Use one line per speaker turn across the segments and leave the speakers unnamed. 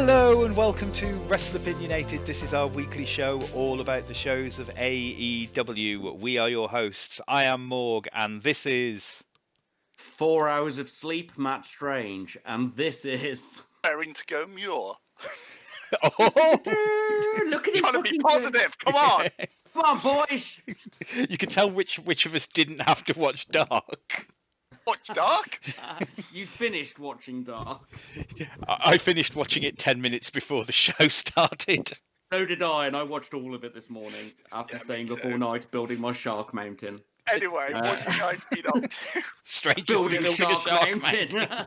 Hello and welcome to Wrestleopinionated. This is our weekly show all about the shows of AEW. We are your hosts. I am Morg and this is...
4 hours of sleep, Matt Strange, and this is...
Preparing to go Muir.
Oh!
Look at him
Trying to be positive, come on!
Come on, boys!
You can tell which of us didn't have to watch Dark.
Watch Dark?
You finished watching Dark.
I finished watching it 10 minutes before the show started.
So did I, and I watched all of it this morning after staying up all night building my Shark Mountain.
Anyway, what have you guys been up to?
Strange
Building
a
Shark Mountain.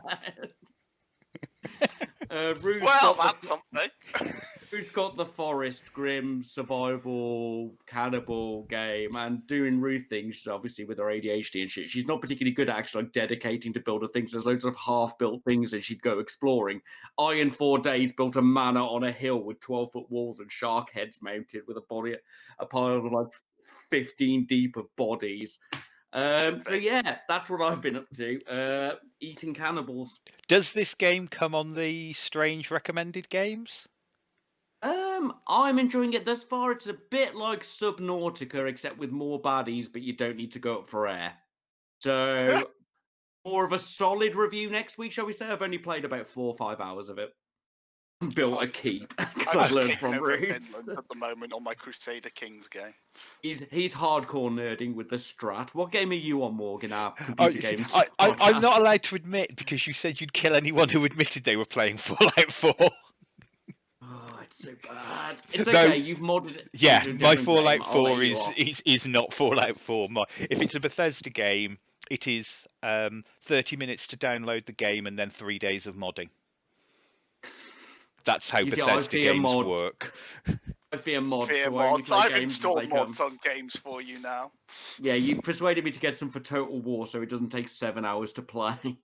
Ruth
Well, that's something.
Ruth got the Forest Grim survival cannibal game and doing Ruth things, obviously with her ADHD and shit. She's not particularly good at actually dedicating to building things. There's loads of half-built things and she'd go exploring. I, in 4 days, built a manor on a hill with 12-foot walls and shark heads mounted with a pile of like 15 deep of bodies. So yeah, that's what I've been up to. Eating cannibals.
Does this game come on the Strange recommended games?
I'm enjoying it thus far. It's a bit like Subnautica, except with more baddies, but you don't need to go up for air. So, more of a solid review next week, shall we say? I've only played about 4 or 5 hours of it. Built a keep, because I've learned from Ruth.
At the moment on my Crusader Kings game.
He's hardcore nerding with the strat. What game are you on, Morg, in our computer games?
I'm not allowed to admit, because you said you'd kill anyone who admitted they were playing Fallout 4.
Oh, it's so bad. It's okay, you've modded it.
Yeah, my Fallout 4 is not Fallout 4. If it's a Bethesda game, it is 30 minutes to download the game and then 3 days of modding. That's how Bethesda games work.
I fear mods.
Fear mods. I've installed mods on games for you now.
Yeah, you've persuaded me to get some for Total War so it doesn't take 7 hours to play.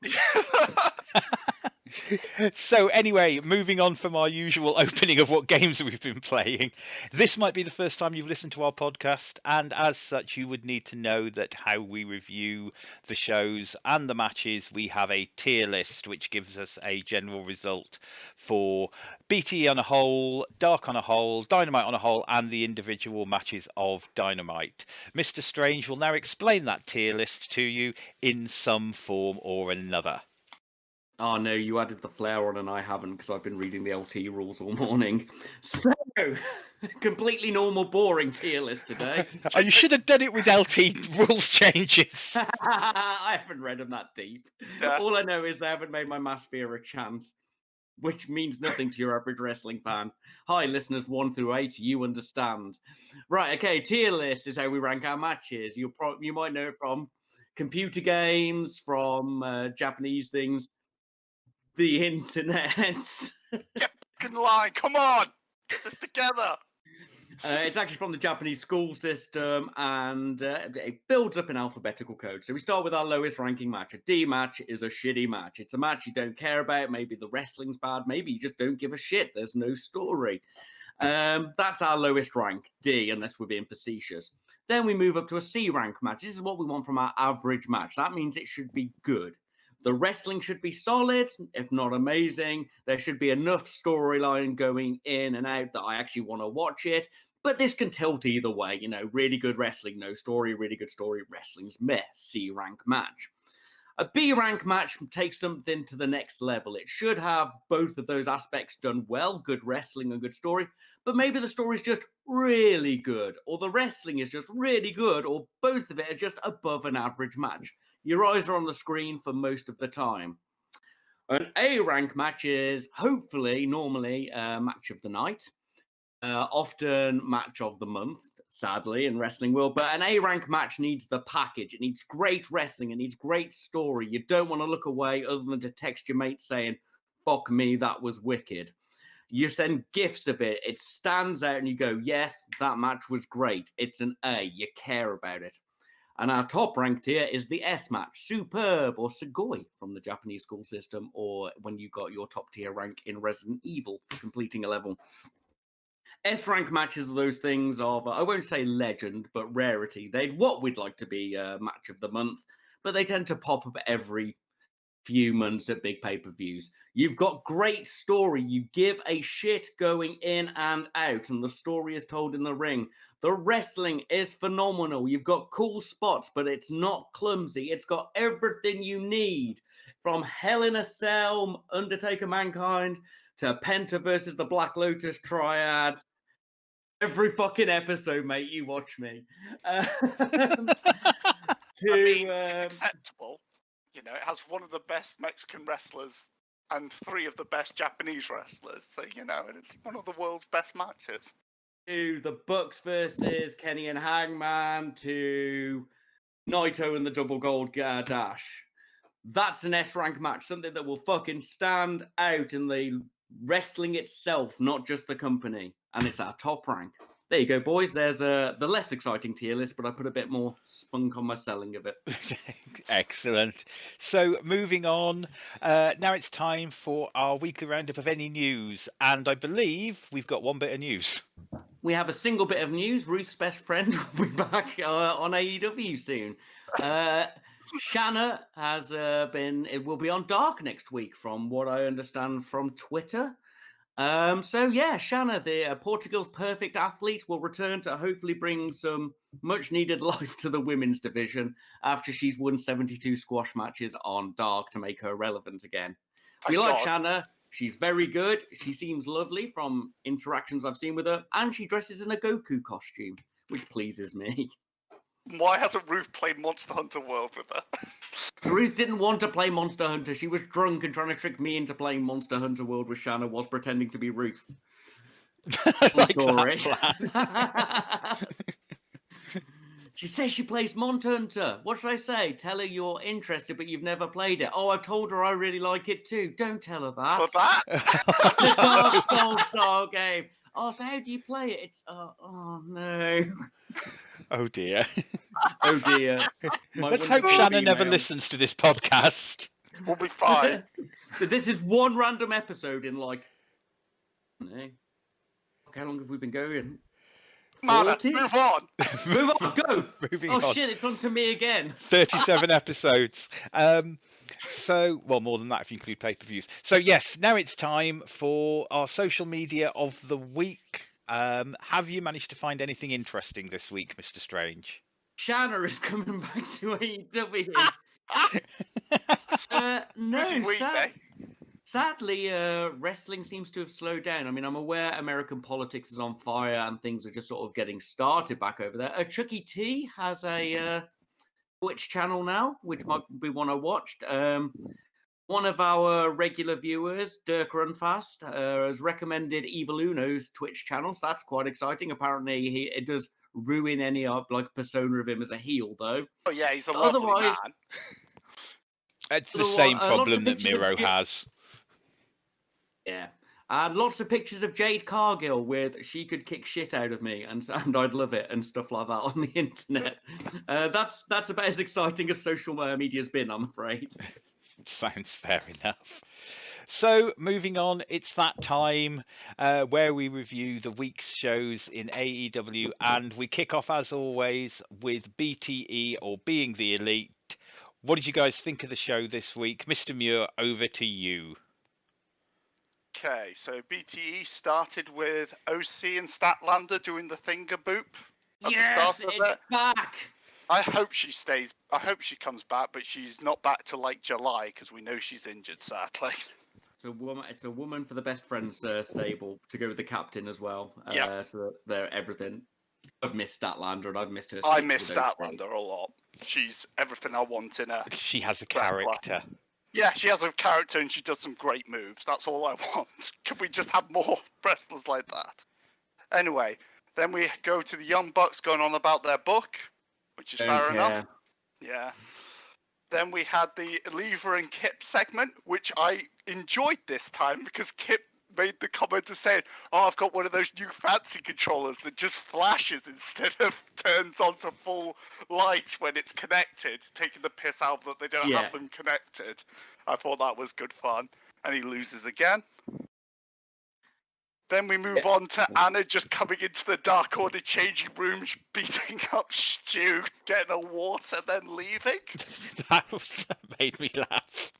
So anyway, moving on from our usual opening of what games we've been playing, this might be the first time you've listened to our podcast, and as such you would need to know that how we review the shows and the matches, we have a tier list which gives us a general result for BTE on a whole, Dark on a whole, Dynamite on a whole, and the individual matches of Dynamite. Mr. Strange will now explain that tier list to you in some form or another.
Oh no, you added the flair on and I haven't because I've been reading the LT rules all morning. So, completely normal, boring tier list today.
Oh, you should have done it with LT rules changes.
I haven't read them that deep. Yeah. All I know is I haven't made my Masphere a chant, which means nothing to your average wrestling fan. Hi, listeners 1 through 8, you understand. Right, okay, tier list is how we rank our matches. You might know it from computer games, from Japanese things. The internet.
Get back in line, come on! Get this together!
It's actually from the Japanese school system, and it builds up in alphabetical code. So we start with our lowest ranking match. A D match is a shitty match. It's a match you don't care about. Maybe the wrestling's bad. Maybe you just don't give a shit. There's no story. That's our lowest rank, D, unless we're being facetious. Then we move up to a C rank match. This is what we want from our average match. That means it should be good. The wrestling should be solid, if not amazing. There should be enough storyline going in and out that I actually want to watch it. But this can tilt either way. You know, really good wrestling, no story. Really good story, wrestling's meh. C rank match. A B rank match takes something to the next level. It should have both of those aspects done well, good wrestling and good story. But maybe the story is just really good, or the wrestling is just really good, or both of it are just above an average match. Your eyes are on the screen for most of the time. An A rank match is hopefully, normally, match of the night. Often match of the month, sadly, in wrestling world. But an A rank match needs the package. It needs great wrestling. It needs great story. You don't want to look away other than to text your mate saying, fuck me, that was wicked. You send gifs of it. It stands out and you go, yes, that match was great. It's an A. You care about it. And our top ranked here is the S match, superb, or Sugoi from the Japanese school system, or when you got your top tier rank in Resident Evil for completing a level. S rank matches are those things of, I won't say legend, but rarity. They'd what we'd like to be a match of the month, but they tend to pop up every few months at big pay-per-views. You've got great story. You give a shit going in and out, and the story is told in the ring. The wrestling is phenomenal. You've got cool spots, but it's not clumsy. It's got everything you need, from Hell in a Cell, Undertaker Mankind, to Penta versus the Black Lotus Triad. Every fucking episode, mate, you watch me.
It's acceptable. You know, it has one of the best Mexican wrestlers and 3 of the best Japanese wrestlers. So, you know, it's one of the world's best matches.
To the Bucks versus Kenny and Hangman, to Naito and the Double Gold Dash. That's an S-rank match, something that will fucking stand out in the wrestling itself, not just the company. And it's our top rank. There you go, boys. There's the less exciting tier list, but I put a bit more spunk on my selling of it.
Excellent. So moving on, now it's time for our weekly roundup of any news. And I believe we've got one bit of news.
We have a single bit of news. Ruth's best friend will be back on AEW soon. Shanna it will be on Dark next week, from what I understand from Twitter. Shanna, Portugal's perfect athlete, will return to hopefully bring some much needed life to the women's division after she's won 72 squash matches on Dark to make her relevant again. We like Shanna. She's very good. She seems lovely from interactions I've seen with her, and she dresses in a Goku costume, which pleases me.
Why hasn't Ruth played Monster Hunter World with her?
Ruth didn't want to play Monster Hunter. She was drunk and trying to trick me into playing Monster Hunter World with Shanna whilst pretending to be Ruth.
Like that plan.
She says she plays Monster Hunter. What should I say? Tell her you're interested, but you've never played it. Oh, I've told her I really like it too. Don't tell her that.
For that?
The Dark Souls style game. Oh, so how do you play it? It's oh no.
Oh dear.
Oh dear.
Let's hope Shanna never listens to this podcast.
We'll be fine.
This is one random episode in like. How long have we been going?
Mana, move on.
Move on, go.
Moving
on.
on.
Shit, it's come to me again.
37 episodes. More than that if you include pay-per-views. So yes, now it's time for our social media of the week. Have you managed to find anything interesting this week, Mr. Strange?
Shanna is coming back to AEW. No, sadly, wrestling seems to have slowed down. I mean, I'm aware American politics is on fire and things are just sort of getting started back over there. Chucky T has a Twitch channel now, which might be one I watched. One of our regular viewers, Dirk Runfast, has recommended Evil Uno's Twitch channel, so that's quite exciting. Apparently, it does ruin any persona of him as a heel, though.
Oh yeah, he's a lovely man.
It's the same problem that Miro has.
Yeah. And lots of pictures of Jade Cargill with she could kick shit out of me and I'd love it and stuff like that on the internet. That's about as exciting as social media's been, I'm afraid.
Sounds fair enough. So moving on, it's that time where we review the week's shows in AEW, and we kick off as always with BTE, or Being the Elite. What did you guys think of the show this week? Mr. Muir, over to you.
Okay, so BTE started with OC and Statlander doing the finger boop at the start of it.
Back.
I hope she stays. I hope she comes back, but she's not back till like July because we know she's injured, sadly.
It's a woman for the best friends stable to go with the captain as well. So they're everything. I've missed Statlander and I've missed her.
I miss Statlander a lot. She's everything I want in her.
She has a character.
Yeah, she has a character and she does some great moves. That's all I want. Can we just have more wrestlers like that? Anyway, then we go to the Young Bucks going on about their book, which is fair enough. Yeah. Then we had the Lever and Kip segment, which I enjoyed this time because Kip made the comment of saying, "Oh, I've got one of those new fancy controllers that just flashes instead of turns on to full light when it's connected," taking the piss out that they don't have them connected. I thought that was good fun. And he loses again. Then we move on to Anna just coming into the Dark Order changing rooms, beating up Stu, getting a water, then leaving.
That made me laugh.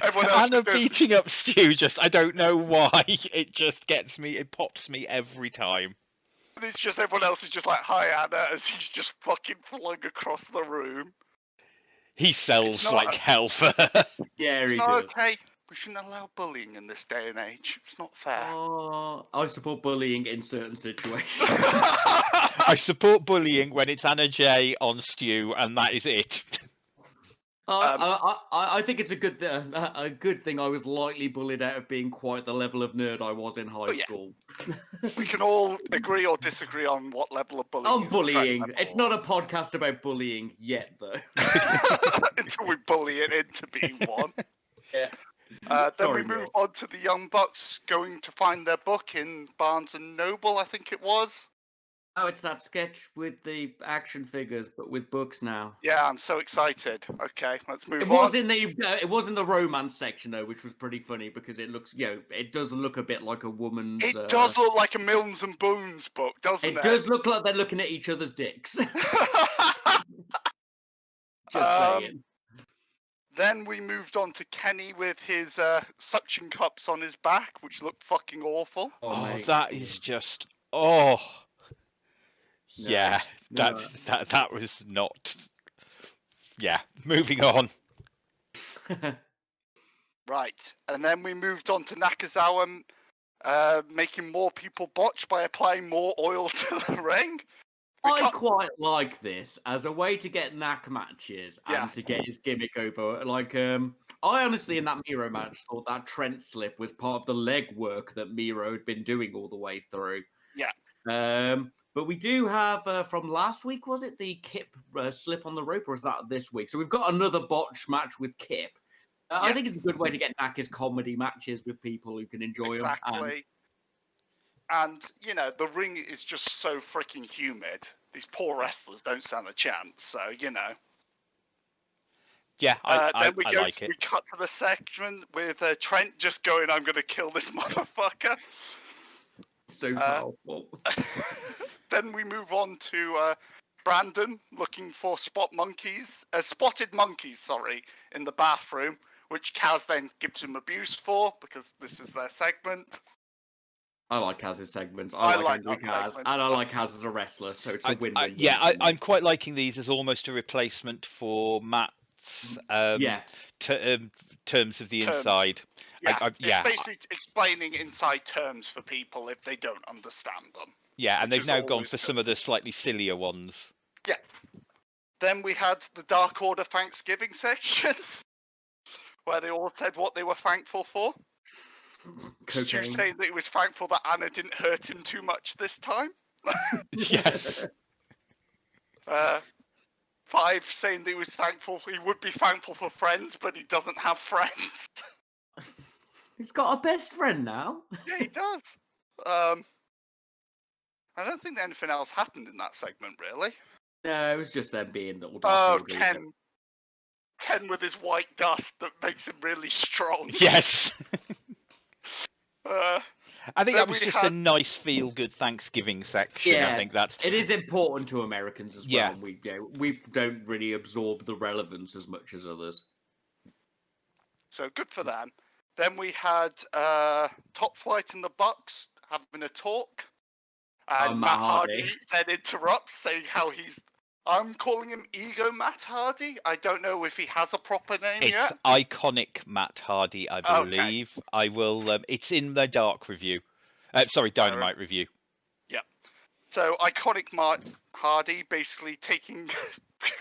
Everyone else
Anna
just goes,
beating up Stu, I don't know why. It just gets me, it pops me every time.
and it's just everyone else is just like, "Hi, Anna," as he's just fucking flung across the room.
He sells
It's not
like hell for her.
Yeah,
It's
he
not
does.
okay. We shouldn't allow bullying in this day and age. It's not fair.
Oh, I support bullying in certain situations.
I support bullying when it's Anna J on Stu, and that is it.
I think it's a good thing I was lightly bullied out of being quite the level of nerd I was in high
yeah.
school.
We can all agree or disagree on what level of bullying.
On
is the correct
bullying.
level.
It's not a podcast about bullying yet, though.
Until we bully it into being one.
Yeah.
Then
Sorry,
we move
Neil.
on to the Young Bucks going to find their book in Barnes and Noble, I think it was.
Oh, it's that sketch with the action figures, but with books now.
Yeah, I'm so excited. Okay, let's move
It
on.
was in the romance section though, which was pretty funny because it looks, it does look a bit like a woman's.
It does look like a Milnes and Boons book, doesn't it?
It does look like they're looking at each other's dicks. Just saying.
Then we moved on to Kenny with his suction cups on his back, which looked fucking awful.
Oh,
mate.
that is just. Oh.
No,
Yeah,
no.
that was not. Yeah, moving on.
Right, and then we moved on to Nakazawa making more people botch by applying more oil to the ring.
I quite like this as a way to get knack matches and to get his gimmick over. Like, I honestly, in that Miro match, thought that Trent slip was part of the leg work that Miro had been doing all the way through.
Yeah.
But we do have, from last week, was it, the Kip slip on the rope, or is that this week? So we've got another botch match with Kip. I think it's a good way to get Knackers comedy matches with people who can enjoy them.
Exactly. And, you know, the ring is just so freaking humid. These poor wrestlers don't stand a chance, so, you know.
Yeah, I like it.
We cut to the segment with Trent just going, "I'm going to kill this motherfucker."
So powerful.
Then we move on to Brandon looking for spotted monkeys, in the bathroom, which Kaz then gives him abuse for because this is their segment.
I like Kaz's segments. I like Angry Kaz,
segment.
and I like Kaz as a wrestler, so it's a win-win.
I'm quite liking these as almost a replacement for Matt's terms of the inside.
Yeah, it's basically explaining inside terms for people if they don't understand them.
Yeah, and they've now gone for some of the slightly sillier ones.
Yeah. Then we had the Dark Order Thanksgiving section, where they all said what they were thankful for. Stu saying that he was thankful that Anna didn't hurt him too much this time.
Yes.
5 saying that he would be thankful for friends, but he doesn't have friends.
He's got a best friend now.
Yeah, he does. I don't think that anything else happened in that segment, really.
No, it was just them being little.
Ken with his white dust that makes him really strong.
Yes. I think that was just a nice feel-good Thanksgiving section.
Yeah,
I think
it is important to Americans as well. Yeah. We don't really absorb the relevance as much as others.
So good for them. Then we had Top Flight and the Bucks having a talk. And Matt Hardy then interrupts, saying how I'm calling him Ego Matt Hardy. I don't know if he has a proper name yet.
It's Iconic Matt Hardy, I believe. Okay. I will. It's in the Dark review. Dynamite review.
Yeah. So Iconic Matt Hardy basically taking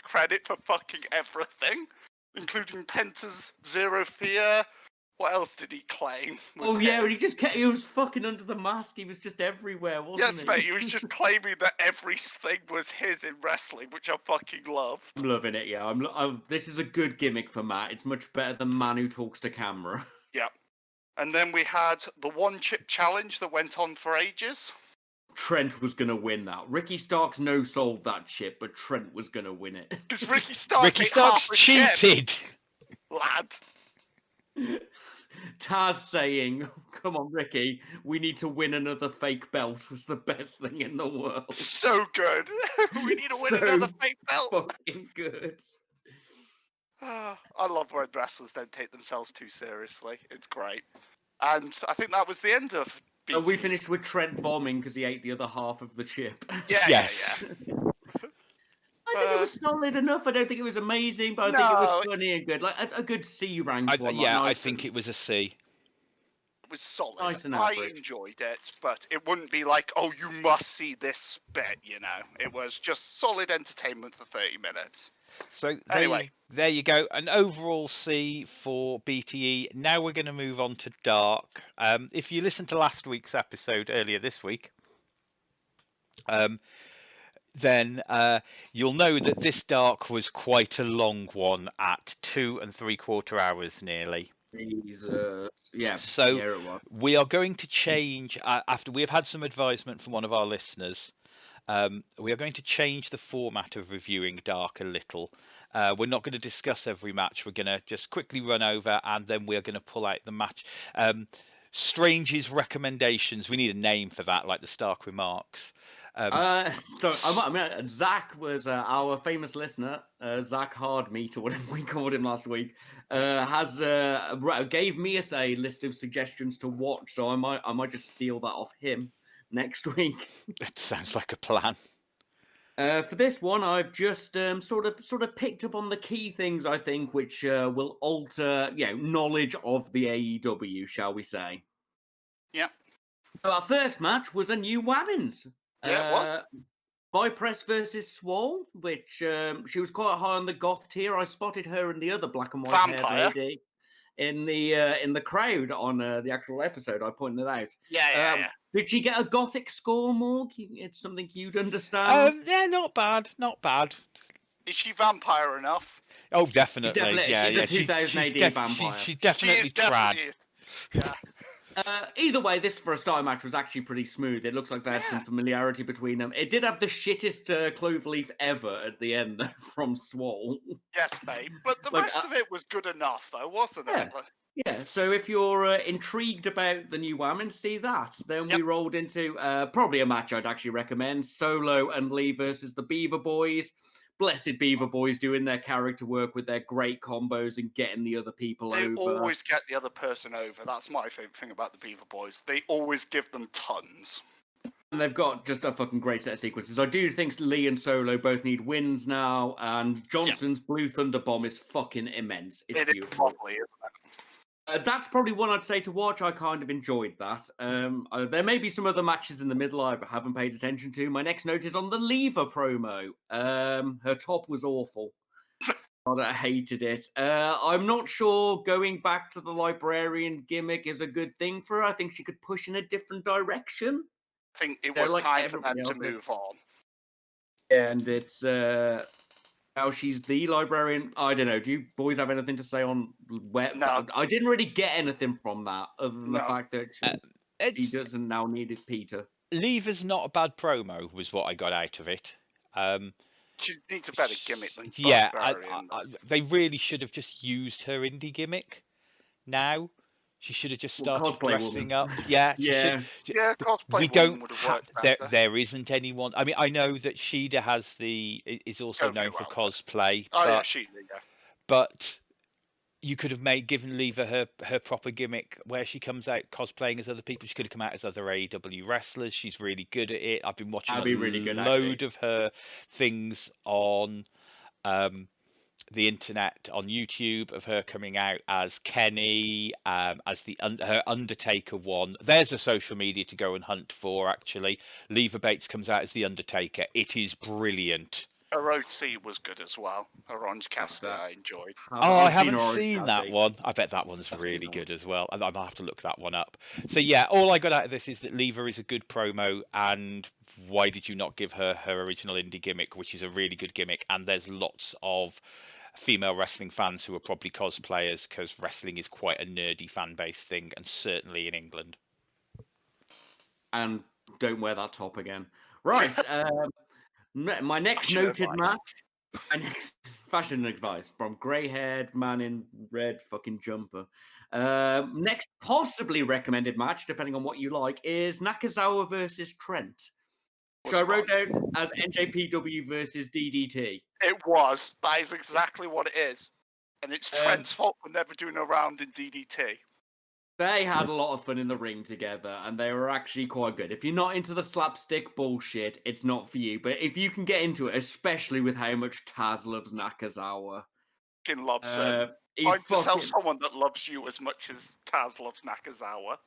credit for fucking everything, including Penta's Zero Fear. What else did he claim?
When he was fucking under the mask. He was just everywhere, wasn't he?
Yes, mate. He was just claiming that everything was his in wrestling, which I fucking loved.
I'm loving it. Yeah, this is a good gimmick for Matt. It's much better than man who talks to camera.
Yeah. And then we had the one chip challenge that went on for ages.
Trent was going to win that. Ricky Starks no-sold that chip, but Trent was going to win it.
Because Ricky Starks
cheated.
Lad.
Taz saying, "Come on, Ricky, we need to win another fake belt," was the best thing in the world.
So good. We need to win another fake belt.
Fucking good.
I love when wrestlers don't take themselves too seriously. It's great. And I think that was the end of
And we
BTE.
finished with Trent vomiting because he ate the other half of the chip.
Yeah,
Yes.
yeah.
I think it was solid enough. I don't think it was amazing, but I think it was funny and good. Like a good C ranked one. Like,
I
nice
think it was a C.
It was solid.
Nice and
I
average.
enjoyed it, but it wouldn't be like, oh, you must see this bit, you know. It was just solid entertainment for 30 minutes.
So
Anyway.
there you go. An overall C for BTE. Now we're going to move on to Dark. If you listened to last week's episode earlier this week, then you'll know that this Dark was quite a long one at 2 3/4 hours nearly.
Jesus. Yeah.
So
yeah, it was.
we are going to change, after we have had some advisement from one of our listeners, we are going to change the format of reviewing Dark a little. We're not going to discuss every match. We're going to just quickly run over, and then we're going to pull out the match. Strange's recommendations. We need a name for that, like the Stark remarks.
Zach was our famous listener, Zach Hardmeat, or whatever we called him last week, gave me a list of suggestions to watch. So I might just steal that off him next week.
It sounds like a plan.
For this one, I've just sort of picked up on the key things I think which will alter, knowledge of the AEW, shall we say?
Yeah.
So our first match was a new Wabbins.
Yeah, what?
Bypress versus Swole, which she was quite high on the goth tier. I spotted her and the other black and white haired lady in the crowd on the actual episode. I pointed it out.
Yeah.
Did she get a gothic score, Morg? It's something you'd understand.
Yeah, not bad.
Is she vampire enough?
Oh, definitely.
She's a 2000 AD vampire.
She definitely trad.
Yeah.
Either way, this for a start match was actually pretty smooth. It looks like they had some familiarity between them. It did have the shittest cloverleaf ever at the end from Swole.
Yes, mate. But the rest of it was good enough, though, wasn't it?
Yeah, so if you're intrigued about the new Women, see that. Then we rolled into probably a match I'd actually recommend. Solo and Lee versus the Beaver Boys. Blessed Beaver Boys doing their character work with their great combos and getting the other people over.
They always get the other person over. That's my favourite thing about the Beaver Boys. They always give them tons.
And they've got just a fucking great set of sequences. I do think Lee and Solo both need wins now, and Johnson's Blue Thunder Bomb is fucking immense. It's beautiful.
Probably, isn't it?
That's probably one I'd say to watch. I kind of enjoyed that. There may be some other matches in the middle I haven't paid attention to. My next note is on the Lever promo. Her top was awful. God, I hated it. I'm not sure going back to the librarian gimmick is a good thing for her. I think she could push in a different direction.
I think it was time for them to move on.
And it's... now she's the librarian. I don't know. Do you boys have anything to say on where?
No.
I didn't really get anything from that other than the fact that she doesn't now need Peter.
Lever's not a bad promo, was what I got out of it.
She needs a better gimmick than
they really should have just used her indie gimmick now. She should have just started dressing up. Yeah.
Cosplay
we don't
would have worked better.
There isn't anyone. I mean, I know that Sheeda is also known for cosplay. But you could have given Lever her proper gimmick where she comes out cosplaying as other people. She could have come out as other AEW wrestlers. She's really good at it. I've been watching a load of her things on the internet, on YouTube, of her coming out as Kenny, as her Undertaker one. There's a social media to go and hunt for, actually. Lever Bates comes out as the Undertaker. It is brilliant.
Her OC was good as well. Her Orange Cassidy I enjoyed.
I haven't seen that one. I bet that one's really good as well. I might have to look that one up. So yeah, all I got out of this is that Lever is a good promo, and why did you not give her original indie gimmick, which is a really good gimmick? And there's lots of female wrestling fans who are probably cosplayers, because wrestling is quite a nerdy fan base thing, and certainly in England.
And don't wear that top again. Right. My next noted match, fashion advice from grey-haired man in red fucking jumper. Next possibly recommended match, depending on what you like, is Nakazawa versus Trent. So I wrote down as NJPW versus DDT.
It was. That is exactly what it is. And it's Trent's fault for never doing a round in DDT.
They had a lot of fun in the ring together, and they were actually quite good. If you're not into the slapstick bullshit, it's not for you. But if you can get into it, especially with how much Taz loves Nakazawa.
Fucking loves him. Find yourself someone that loves you as much as Taz loves Nakazawa.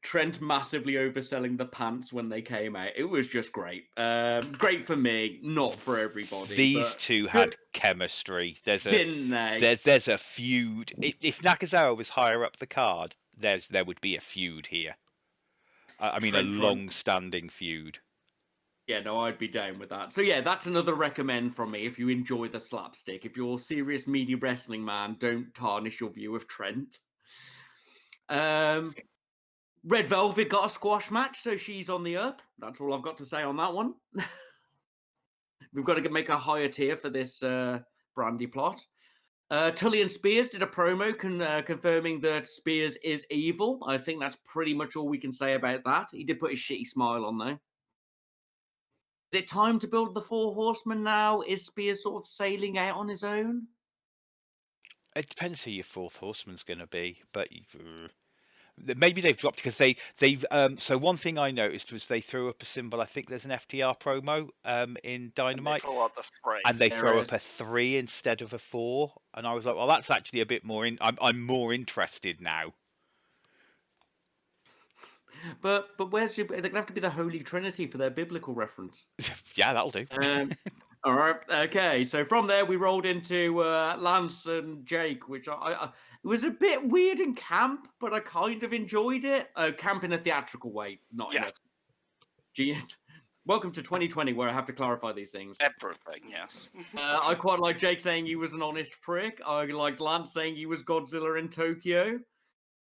Trent massively overselling the pants when they came out. It was just great. Great for me, not for everybody.
These two had chemistry.
Didn't they?
There's a feud. If Nakazawa was higher up the card, there would be a feud here. I mean,
Trent
a long-standing feud.
Yeah, no, I'd be down with that. So yeah, that's another recommend from me. If you enjoy the slapstick, if you're a serious media wrestling man, don't tarnish your view of Trent. Red Velvet got a squash match, so she's on the up. That's all I've got to say on that one. We've got to make a higher tier for this Brandy plot. Tully and Spears did a promo confirming that Spears is evil. I think that's pretty much all we can say about that. He did put his shitty smile on, though. Is it time to build the Four Horsemen now? Is Spears sort of sailing out on his own?
It depends who your fourth horseman's going to be, but maybe they've dropped because they've. So one thing I noticed was they threw up a symbol. I think there's an FTR promo in Dynamite,
and
they throw up a 3 instead of a 4, and I was like, well, that's actually a bit more. I'm more interested now.
But where's they're gonna have to be the Holy Trinity for their biblical reference.
Yeah, that'll do.
All right, okay. So from there we rolled into Lance and Jake, which I it was a bit weird and camp, but I kind of enjoyed it. Camp in a theatrical way, not in a. Welcome to 2020, where I have to clarify these things.
Everything, yes.
I quite like Jake saying he was an honest prick. I liked Lance saying he was Godzilla in Tokyo.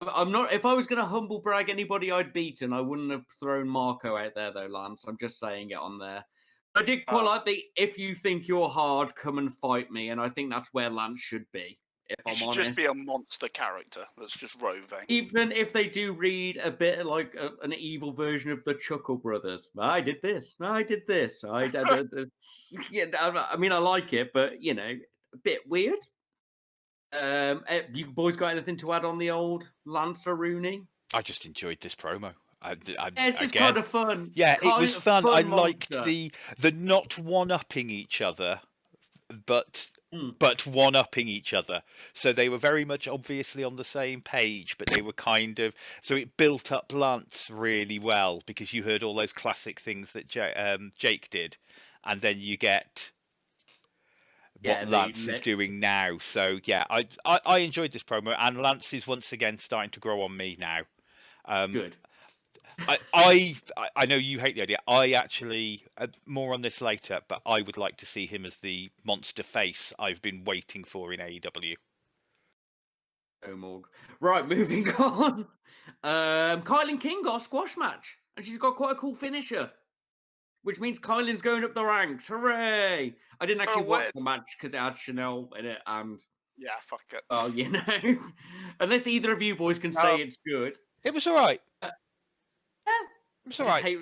I'm not. If I was going to humble brag anybody I'd beaten, I wouldn't have thrown Marco out there, though, Lance. I'm just saying it on there. I did quite like the "if you think you're hard, come and fight me," and I think that's where Lance should be. If I'm honest,
just be a monster character that's just roving.
Even if they do read a bit like an evil version of the Chuckle Brothers. I did this. I did this. I did this. Yeah, I mean, I like it, but you know, a bit weird. You boys got anything to add on the old Lancer Rooney?
I just enjoyed this promo.
It's just kind of fun.
Yeah, it was fun. I liked the not one-upping each other, but one-upping each other. So they were very much obviously on the same page, but they were kind of... So it built up Lance really well, because you heard all those classic things that Jake did, and then you get... what Lance is doing now. So yeah, I enjoyed this promo, and Lance is once again starting to grow on me now.
Good.
I know you hate the idea. I actually more on this later, but I would like to see him as the monster face I've been waiting for in AEW.
Oh, Morg. Right, moving on. Kylan King got a squash match, and she's got quite a cool finisher. Which means Kylan's going up the ranks. Hooray! I didn't actually watch the match because it had Chanel in it, and...
Yeah, fuck it.
Oh, you know. Unless either of you boys can say it's good.
It was all right.
Yeah.
It was all right.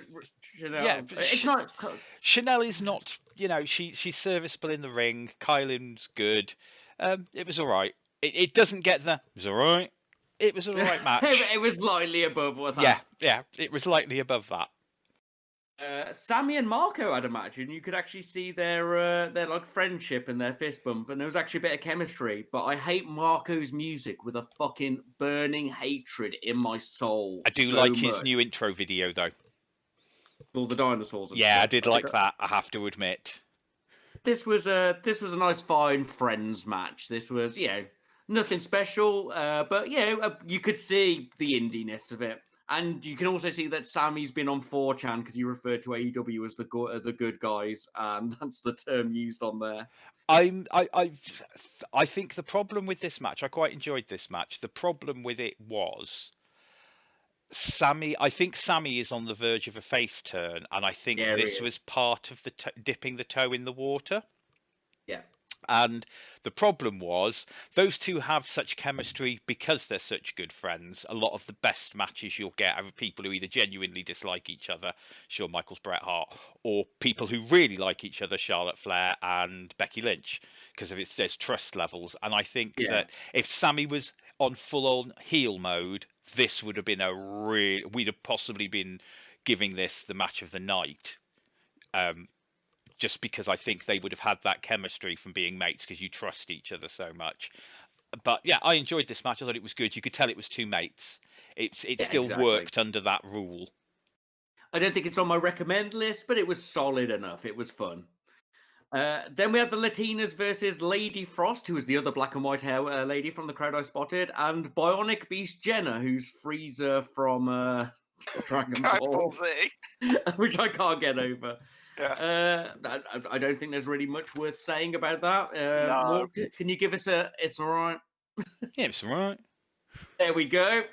Chanel.
Yeah,
it's not...
Chanel is not, you know, she's serviceable in the ring. Kylan's good. It was all right. It doesn't get the... It was all right. It was an all right match.
It was slightly above what that.
Yeah. It was slightly above that.
Sammy and Marco had a match, and you could actually see their like friendship and their fist bump, and there was actually a bit of chemistry. But I hate Marco's music with a fucking burning hatred in my soul.
I do like his new intro video though.
All the dinosaurs. And
stuff.
I
did like that. I have to admit.
This was a nice, fine friends match. This was nothing special, but you could see the indiness of it. And you can also see that Sammy's been on 4chan because he referred to AEW as the good guys, and that's the term used on there.
I think the problem with this match, I quite enjoyed this match. The problem with it was Sammy. I think Sammy is on the verge of a face turn, and I think this was part of the dipping the toe in the water.
Yeah.
And the problem was those two have such chemistry because they're such good friends. A lot of the best matches you'll get are people who either genuinely dislike each other, Shawn Michaels, Bret Hart, or people who really like each other, Charlotte Flair and Becky Lynch, because there's trust levels. And I think that if Sammy was on full-on heel mode, this would have been we'd have possibly been giving this the match of the night. Just because I think they would have had that chemistry from being mates because you trust each other so much. But yeah, I enjoyed this match. I thought it was good. You could tell it was two mates. It still worked under that rule.
I don't think it's on my recommend list, but it was solid enough. It was fun. Then we had the Latinas versus Lady Frost, who was the other black and white hair lady from the crowd I spotted, and Bionic Beast Jenna, who's Frieza from Dragon Ball
Z,
which I can't get over.
Yeah.
I don't think there's really much worth saying about that.
No.
Morg, can you give us it's all right?
Yeah, it's all right.
There we go.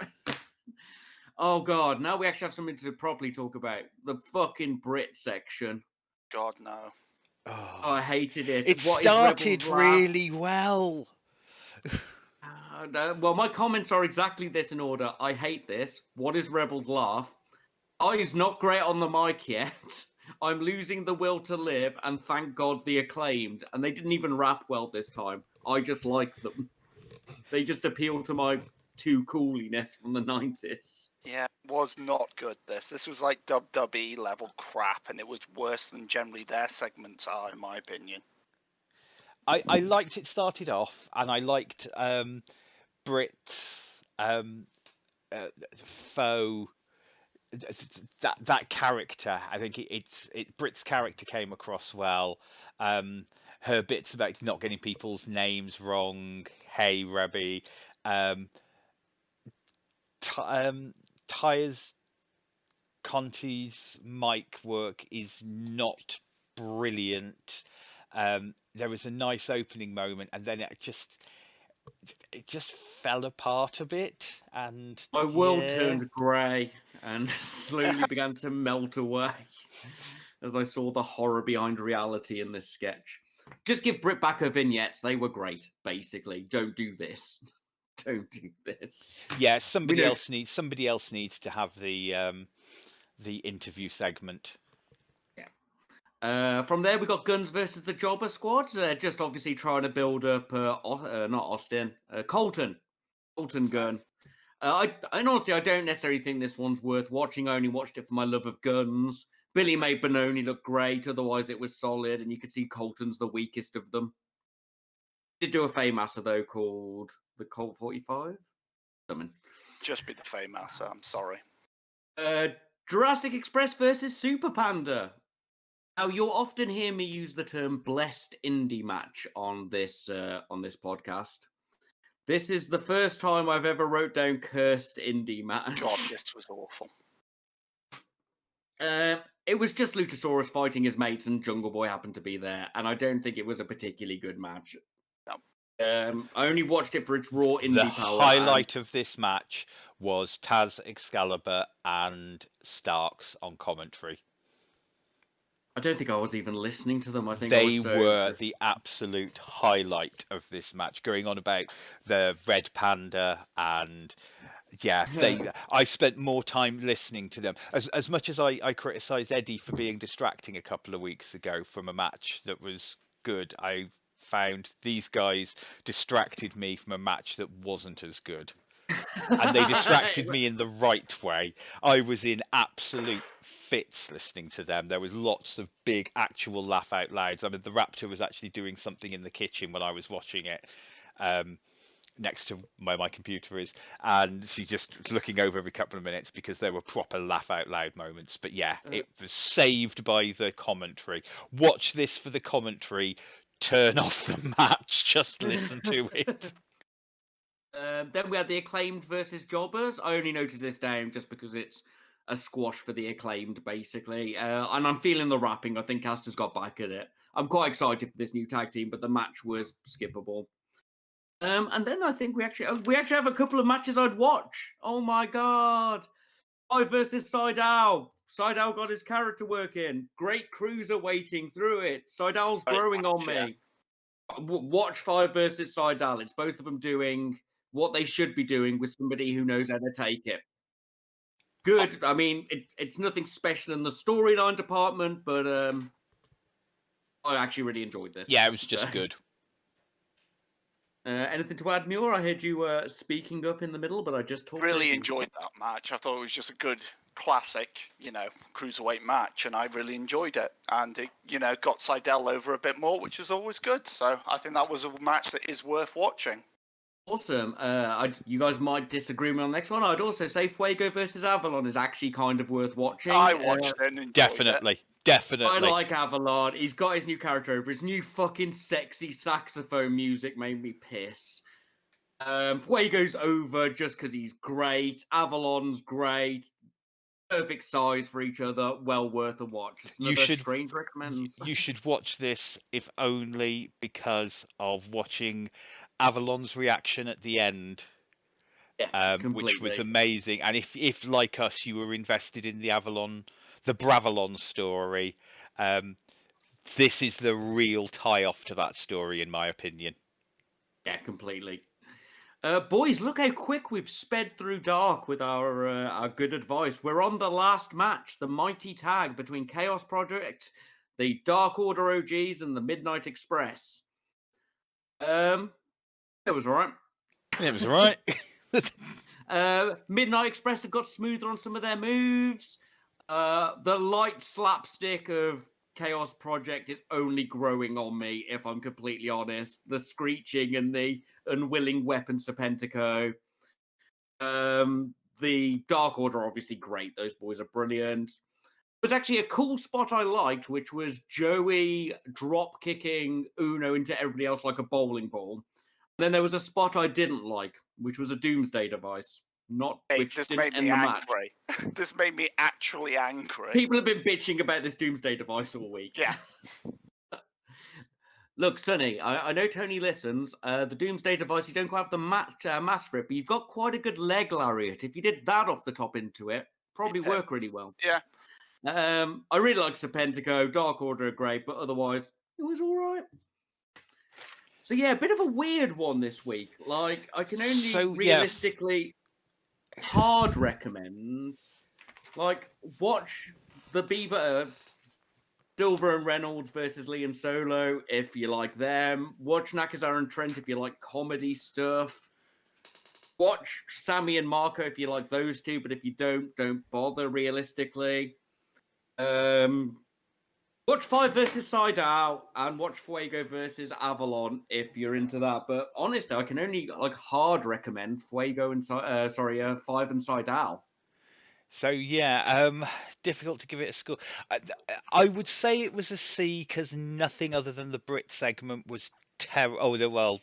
Oh, God. Now we actually have something to properly talk about. The fucking Brit section.
God, no.
Oh,
I hated it.
It started really well.
Well, my comments are exactly this in order. I hate this. What is Rebels Laugh? He's not great on the mic yet. I'm losing the will to live, and thank God the Acclaimed. And they didn't even rap well this time. I just like them. They just appeal to my too cooliness from the 90s.
Yeah, it was not good, this was like WWE level crap, and it was worse than generally their segments are, in my opinion.
I liked it started off, and I liked Brit's faux that character. I think Brit's character came across well. Her bits about not getting people's names wrong. Hey, Rebby. Tyres Conti's mic work is not brilliant. There was a nice opening moment, and then it just fell apart a bit, and
my world turned grey and slowly began to melt away as I saw the horror behind reality in this sketch. Just give Britt back her vignettes. They were great, basically. Don't do this. Don't do this.
Yeah, somebody else needs to have the interview segment.
Yeah. From there, we got Guns versus the Jobber Squad. Just obviously trying to build up, not Austin, Colton Gunn. And honestly, I don't necessarily think this one's worth watching. I only watched it for my love of guns. Billy made Bononi look great. Otherwise, it was solid, and you could see Colton's the weakest of them. Did do a Faymaster though called the Colt 45. Something.
Just be the Faymaster. I'm sorry.
Jurassic Express versus Super Panda. Now, you'll often hear me use the term blessed indie match on this podcast. This is the first time I've ever wrote down cursed indie match.
God, this was awful.
It was just Luchasaurus fighting his mates, and Jungle Boy happened to be there, and I don't think it was a particularly good match.
No.
I only watched it for its raw indie power.
The highlight of this match was Taz, Excalibur, and Starks on commentary.
I don't think I was even listening to them. I think
they were the absolute highlight of this match, going on about the Red Panda, and I spent more time listening to them. As much as I criticised Eddie for being distracting a couple of weeks ago from a match that was good, I found these guys distracted me from a match that wasn't as good. And they distracted me in the right way. I was in absolute fits listening to them. There was lots of big actual laugh out louds. I mean, the Raptor was actually doing something in the kitchen when I was watching it, next to where my computer is, and she just was looking over every couple of minutes because there were proper laugh out loud moments. But yeah, it was saved by the commentary. Watch this for the commentary. Turn off the match. Just listen to it.
Then we had the Acclaimed versus Jobbers. I only noted this down just because it's a squash for the Acclaimed, basically. And I'm feeling the rapping. I think Caster's got back at it. I'm quite excited for this new tag team, but the match was skippable. And then I think we actually have a couple of matches I'd watch. Oh my God. I versus Seidel. Seidel got his character working. Great cruiser waiting through it. Seidel's growing on me. Watch 5 versus Seidel. It's both of them doing what they should be doing with somebody who knows how to take it. Good. I mean, it's nothing special in the storyline department, but I actually really enjoyed this.
Yeah, it was just good.
Anything to add, Muir? I heard you speaking up in the middle, but I just talked.
Really enjoyed that match. I thought it was just a good classic, cruiserweight match, and I really enjoyed it. And it, got Seidel over a bit more, which is always good. So I think that was a match that is worth watching.
Awesome. You guys might disagree with me on the next one. I'd also say Fuego versus Avalon is actually kind of worth watching.
I watched it and enjoyed
Definitely. Definitely.
I like Avalon. He's got his new character over. His new fucking sexy saxophone music made me piss. Fuego's over just because he's great. Avalon's great. Perfect size for each other. Well worth a watch. It's another strange recommends.
You should watch this if only because of watching Avalon's reaction at the end.
Yeah,
which was amazing. And if like us, you were invested in the Bravalon story, this is the real tie-off to that story, in my opinion.
Yeah, completely. Boys, look how quick we've sped through Dark with our good advice. We're on the last match, the mighty tag between Chaos Project, the Dark Order OGs, and the Midnight Express. It was all right.
It was all right.
Midnight Express have got smoother on some of their moves. The light slapstick of Chaos Project is only growing on me, if I'm completely honest. The screeching and the unwilling weapon Serpentico. The Dark Order are obviously great. Those boys are brilliant. There was actually a cool spot I liked, which was Joey drop kicking Uno into everybody else like a bowling ball. And then there was a spot I didn't like, which was a Doomsday device.
This made me angry. This made me actually angry.
People have been bitching about this Doomsday device all week.
Yeah.
Look, Sonny, I know Tony listens. The Doomsday device, you don't quite have the mass for it, but you've got quite a good leg lariat. If you did that off the top into it, probably work really well.
Yeah.
I really like Serpentico. Dark Order are great, but otherwise, it was all right. So yeah, a bit of a weird one this week. Like, I can only realistically hard recommend, like, watch the Beaver, Silver and Reynolds versus Lee and Solo if you like them. Watch Nakazawa and Trent if you like comedy stuff. Watch Sammy and Marco if you like those two, but if you don't bother realistically. Watch 5 versus Seidel and watch Fuego versus Avalon if you're into that. But honestly, I can only hard recommend Fuego and 5 and Seidel.
So yeah, difficult to give it a score. I would say it was a C because nothing other than the Brit segment was terrible.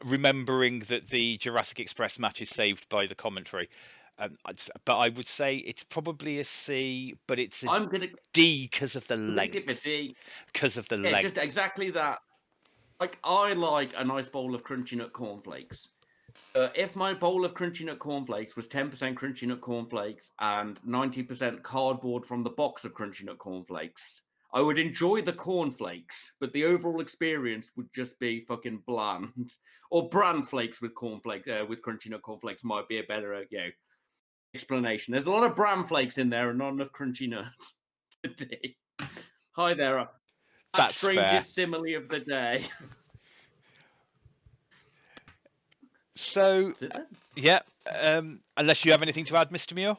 Remembering that the Jurassic Express match is saved by the commentary. But I would say it's probably a C, but it's a D because of the length.
Give it a D.
Because of the length.
Just exactly that. Like, I like a nice bowl of Crunchy Nut cornflakes. If my bowl of Crunchy Nut cornflakes was 10% Crunchy Nut cornflakes and 90% cardboard from the box of Crunchy Nut cornflakes, I would enjoy the cornflakes, but the overall experience would just be fucking bland. Or bran flakes with with Crunchy Nut cornflakes might be a better, explanation. There's a lot of bran flakes in there and not enough Crunchy Nuts today. Hi there. That's strangest fair. Simile of the day.
So, yeah. Unless you have anything to add, Mr. Muir?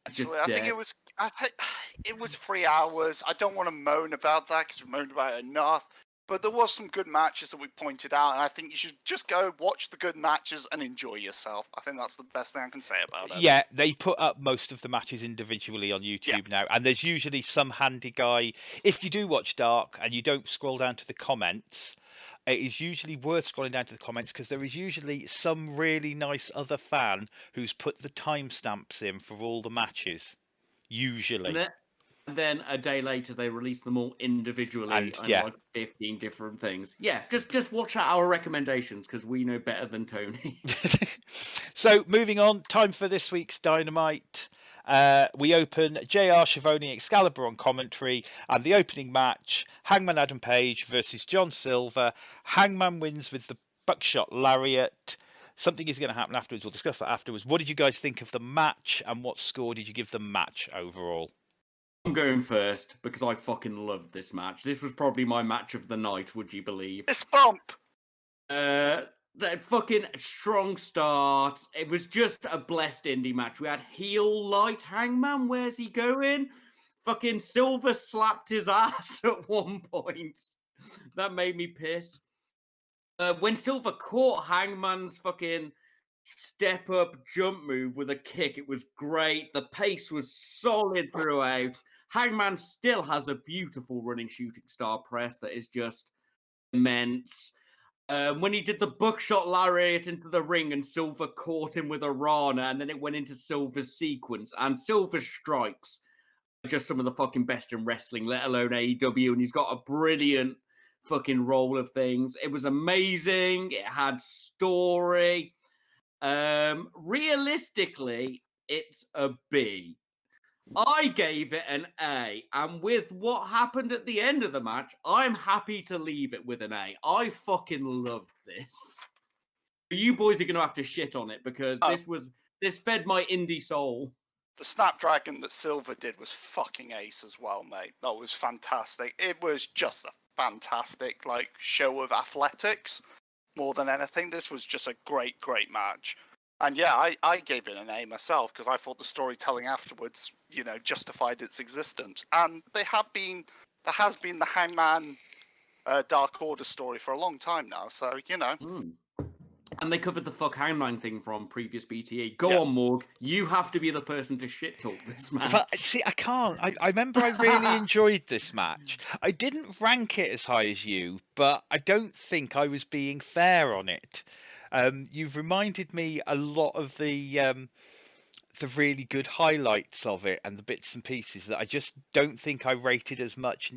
Actually, I think it was 3 hours. I don't want to moan about that because we moaned about it enough. But there was some good matches that we pointed out, and I think you should just go watch the good matches and enjoy yourself. I think that's the best thing I can say about it.
Yeah, they put up most of the matches individually on YouTube now, and there's usually some handy guy. If you do watch Dark and you don't scroll down to the comments, it is usually worth scrolling down to the comments because there is usually some really nice other fan who's put the timestamps in for all the matches. Usually.
And then a day later, they release them all individually and like 15 different things. Yeah, just watch out our recommendations because we know better than Tony.
So moving on, time for this week's Dynamite. We open JR, Schiavone, Excalibur on commentary, and the opening match, Hangman Adam Page versus John Silver. Hangman wins with the buckshot lariat. Something is going to happen afterwards. We'll discuss that afterwards. What did you guys think of the match, and what score did you give the match overall?
I'm going first because I fucking loved this match. This was probably my match of the night, would you believe?
Fist bump.
That fucking strong start. It was just a blessed indie match. We had heel light Hangman. Where's he going? Fucking Silver slapped his ass at one point. That made me piss. When Silver caught Hangman's fucking step up jump move with a kick, it was great. The pace was solid throughout. Hangman still has a beautiful running shooting star press that is just immense. When he did the buckshot lariat into the ring and Silver caught him with a Rana, and then it went into Silver's sequence, and Silver's strikes are just some of the fucking best in wrestling, let alone AEW, and he's got a brilliant fucking roll of things. It was amazing. It had story. Realistically, it's a B. I gave it an A, and with what happened at the end of the match, I'm happy to leave it with an A. I fucking loved this. You boys are going to have to shit on it because this fed my indie soul.
The Snapdragon that Silver did was fucking ace as well, mate. That was fantastic. It was just a fantastic show of athletics more than anything. This was just a great match. And yeah, I gave it an A myself because I thought the storytelling afterwards, justified its existence. And there has been the Hangman Dark Order story for a long time now, so
And they covered the fuck Hangman thing from previous BTE. Go on, Morg. You have to be the person to shit talk this match.
But see, I can't. I remember I really enjoyed this match. I didn't rank it as high as you, but I don't think I was being fair on it. You've reminded me a lot of the really good highlights of it and the bits and pieces that I just don't think I rated as much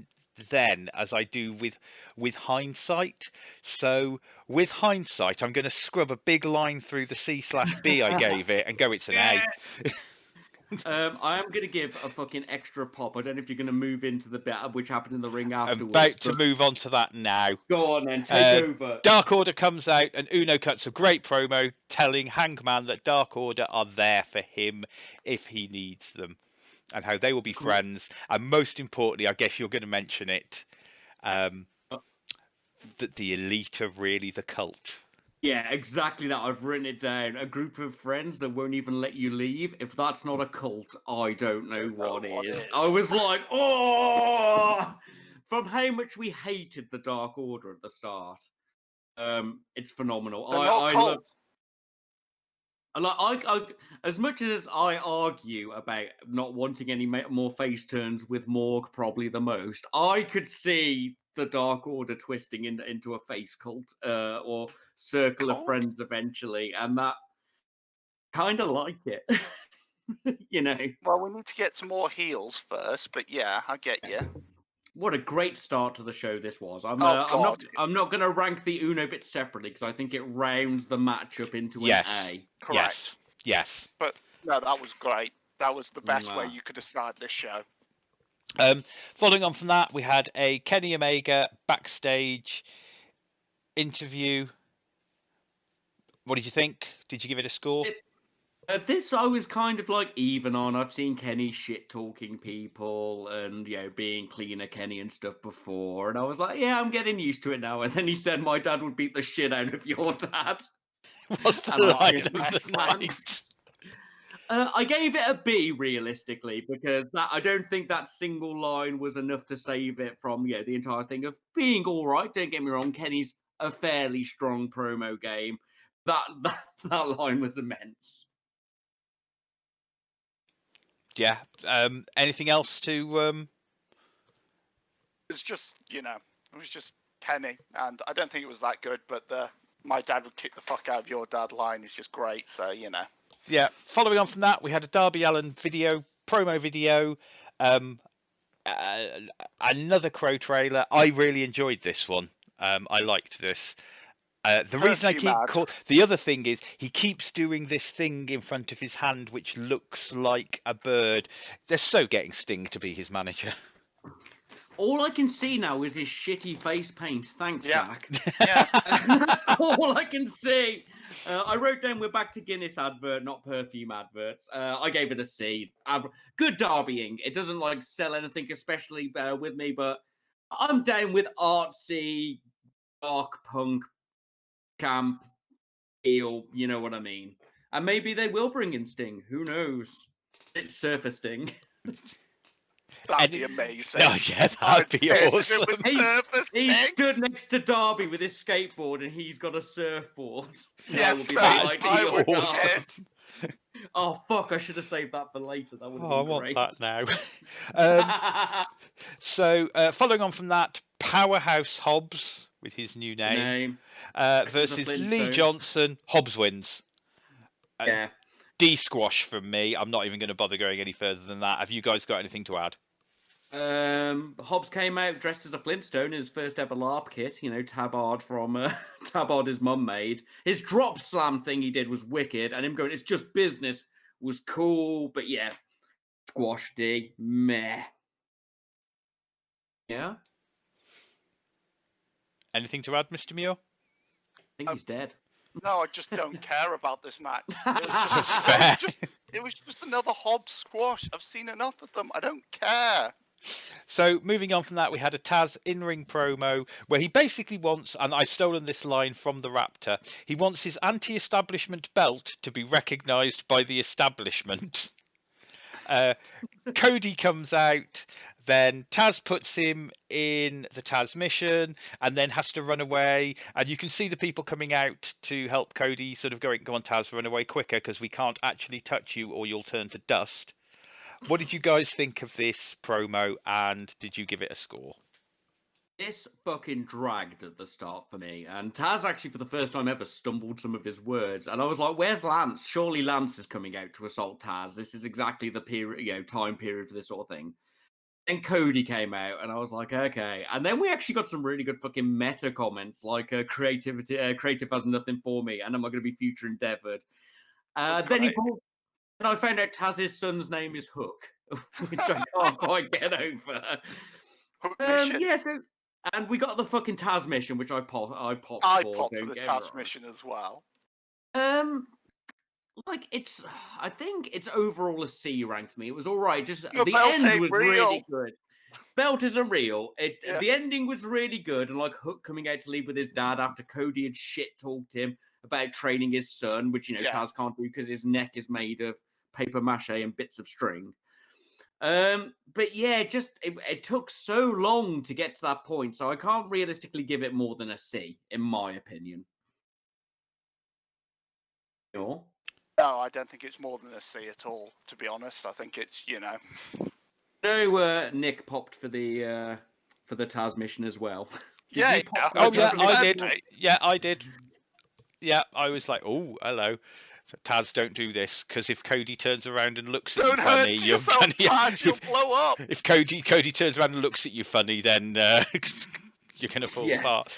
then as I do with hindsight. So with hindsight, I'm going to scrub a big line through the C/B I gave it and go, it's an A.
I am going to give a fucking extra pop. I don't know if you're going to move into the bit which happened in the ring afterwards.
I'm about to move on to that now.
Go on then, take over.
Dark Order comes out and Uno cuts a great promo telling Hangman that Dark Order are there for him if he needs them and how they will be friends. And most importantly, I guess you're going to mention it, that the Elite are really the cult.
Yeah, exactly that. I've written it down. A group of friends that won't even let you leave. If that's not a cult, I don't know what is. I was like, oh! From how much we hated the Dark Order at the start. It's phenomenal. I as much as I argue about not wanting any more face turns with Morg probably the most, I could see the Dark Order twisting into a face cult or circle of friends eventually, and that kind of like it.
Well, we need to get some more heels first, but yeah, I get you.
What a great start to the show this was. I'm not going to rank the Uno bit separately because I think it rounds the matchup into an A.
Correct.
Yes.
But no, that was great. That was the best way you could have started this show.
Following on from that, we had a Kenny Omega backstage interview. What did you think? Did you give it a score?
This I was kind of even on. I've seen Kenny shit talking people and being cleaner Kenny and stuff before, and I was like, yeah, I'm getting used to it now. And then he said, "My dad would beat the shit out of your dad."
What's the line of the night?
I gave it a B realistically because I don't think that single line was enough to save it from the entire thing of being all right. Don't get me wrong, Kenny's a fairly strong promo game. That line was immense.
Yeah. Anything else to?
It's just it was just Kenny, and I don't think it was that good. But "my dad would kick the fuck out of your dad" line is just great. So
Yeah. Following on from that, we had a Darby Allin promo video, another Crow trailer. I really enjoyed this one. I liked this. The reason I
you
keep
mad.
the other thing is he keeps doing this thing in front of his hand which looks like a bird. They're so getting Sting to be his manager.
All I can see now is his shitty face paint. Thanks,
Yeah.
Zach.
Yeah.
That's all I can see. I wrote down we're back to Guinness advert, not perfume adverts. I gave it a C. Good derbying. It doesn't like sell anything especially with me, but I'm down with artsy, dark punk, camp, feel. You know what I mean? And maybe they will bring in Sting. Who knows? It's Surfer Sting.
That'd be amazing.
Oh, yeah, that'd
I'd
be
piss
awesome.
If it was Surfer
He
Sting.
stood next to Darby with his skateboard, and he's got a surfboard.
Yes,
That would be
mate,
the
I
ideal
would
card.
piss.
Oh fuck! I should have saved that for later. That would have
Oh, I
been
want
great.
that now. So, following on from that, Powerhouse Hobbs with his new name, versus Lee
Flintstone.
Johnson. Hobbs wins.
Yeah.
D-squash from me. I'm not even going to bother going any further than that. Have you guys got anything to add?
Hobbs came out dressed as a Flintstone in his first ever LARP kit. You know, Tabard from Tabard his mum made. His drop slam thing he did was wicked, and him going, "It's just business," was cool. But yeah, squash D, meh. Yeah,
Anything to add, Mr. Muir?
I think he's dead.
No, I just don't care about this match.
Fair.
It was just another Hobbs squash. I've seen enough of them. I don't care.
So moving on from that, we had a Taz in-ring promo where he basically wants, and I've stolen this line from the Raptor, he wants his anti-establishment belt to be recognised by the establishment. Cody comes out, then Taz puts him in the Taz mission and then has to run away, and you can see the people coming out to help Cody sort of going, "Go on Taz, run away quicker because we can't actually touch you or you'll turn to dust." What did you guys think of this promo, and did you give it a score?
This fucking dragged at the start for me, and Taz actually for the first time ever stumbled some of his words, and I was like, "Where's Lance? Surely Lance is coming out to assault Taz. This is exactly the period, time period for this sort of thing." Then Cody came out, and I was like, "Okay." And then we actually got some really good fucking meta comments, like creative has nothing for me, and am I going to be future endeavored? Then and I found out Taz's son's name is Hook, which I can't quite get over.
Hook mission.
Yeah, so and we got the fucking Taz mission, which I popped.
I
for,
popped for
don't
the
get me
Taz
wrong.
mission as well.
Like I think it's overall a C rank for me. It was all right. Just
Your
the
belt
end
ain't
was
real.
really good. Belt isn't real.
Yeah.
The ending was really good, and like Hook coming out to leave with his dad after Cody had shit talked him about training his son, which
Yeah.
Taz can't do because his neck is made of paper mache and bits of string. But yeah, just it took so long to get to that point, so I can't realistically give it more than a C, in my opinion. Sure.
No, I don't think it's more than a C at all, to be honest. I think it's,
No, Nick popped for the Taz mission as well. Did
Yeah,
you pop
yeah.
for
Oh
the
yeah,
Taz
I
mission?
did. Yeah, I did. Yeah, I was like, "Oh, hello." So, Taz, don't do this, because if Cody turns around and looks at
don't
you
hurt
funny, you're
yourself,
funny.
Taz, you'll blow up.
If Cody turns around and looks at you funny, then you're going to fall
Yeah.
apart.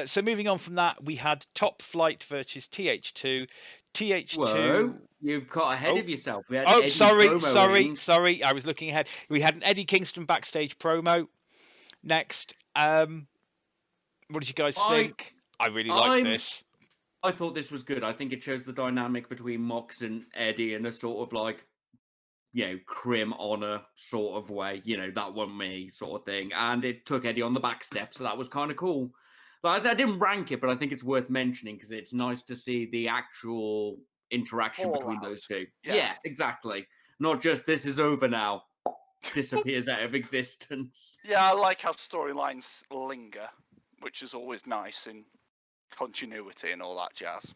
So moving on from that, we had Top Flight versus TH2. TH2.
Whoa, you've got ahead
Oh.
of yourself. We had
Oh,
Eddie
sorry.
promoing.
I was looking ahead. We had an Eddie Kingston backstage promo. Next, what did you guys think? I really like this.
I thought this was good. I think it shows the dynamic between Mox and Eddie in a sort of like, Crim honor sort of way. That wasn't me sort of thing. And it took Eddie on the back step, so that was kind of cool. But I didn't rank it, but I think it's worth mentioning because it's nice to see the actual interaction between those two. Yeah, exactly. Not just this is over now, disappears out of existence.
Yeah, I like how storylines linger, which is always nice in continuity and all that jazz.